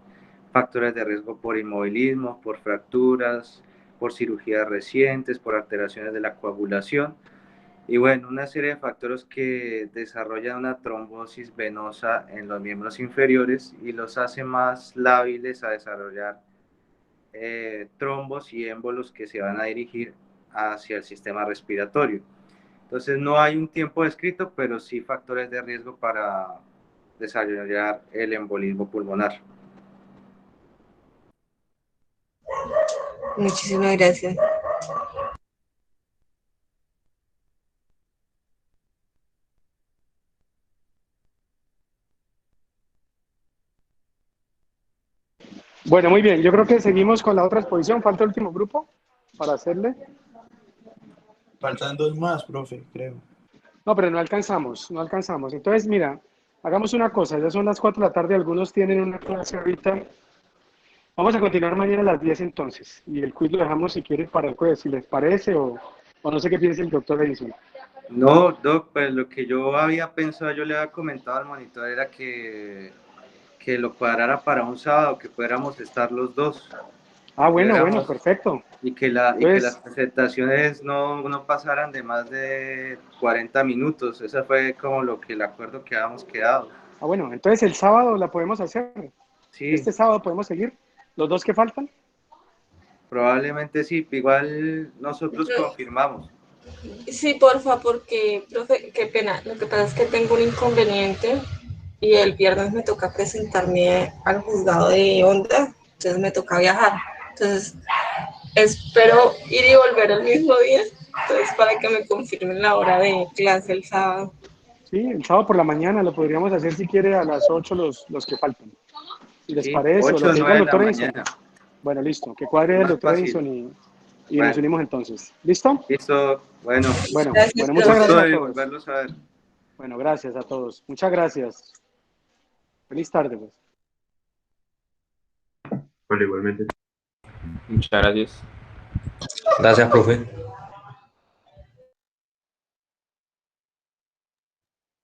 factores de riesgo por inmovilismo, por fracturas, por cirugías recientes, por alteraciones de la coagulación. Y bueno, una serie de factores que desarrollan una trombosis venosa en los miembros inferiores y los hace más lábiles a desarrollar trombos y émbolos que se van a dirigir hacia el sistema respiratorio. Entonces no hay un tiempo descrito, pero sí factores de riesgo para desarrollar el embolismo pulmonar. Muchísimas gracias. Bueno, muy bien. Yo creo que seguimos con la otra exposición. Falta el último grupo para hacerle. Faltan dos más, profe, creo. No, pero no alcanzamos, no alcanzamos. Entonces, mira, hagamos una cosa. Ya son las 4 de la tarde. Algunos tienen una clase ahorita. Vamos a continuar mañana a las 10 entonces. Y el quiz lo dejamos si quieren para el jueves, si les parece o no sé qué piensa el doctor Edison. No, Doc, pues lo que yo había pensado, yo le había comentado al monitor era que lo cuadrara para un sábado, que pudiéramos estar los dos. Ah, bueno, perfecto. Y que las presentaciones no pasaran de más de 40 minutos. Ese fue como el acuerdo que habíamos quedado. Ah, bueno, entonces el sábado la podemos hacer. Sí. Este sábado podemos seguir. ¿Los dos que faltan? Probablemente sí, igual nosotros confirmamos. Sí, porfa, porque, profe, qué pena. Lo que pasa es que tengo un inconveniente y el viernes me toca presentarme al juzgado de Honda, entonces me toca viajar. Entonces, espero ir y volver el mismo día, entonces para que me confirmen la hora de clase el sábado. Sí, el sábado por la mañana lo podríamos hacer si quiere a las 8 los que faltan. Si les parece, 8 o lo que diga el doctor Edison. mañana. Bueno, listo. Que cuadre el doctor Edison y bueno, nos unimos entonces. ¿Listo? Listo, bueno. Bueno, muchas gracias a todos. Volverlos a ver. Bueno, gracias a todos. Muchas gracias. Feliz tarde, pues. Bueno, igualmente. Muchas gracias. Gracias, profe.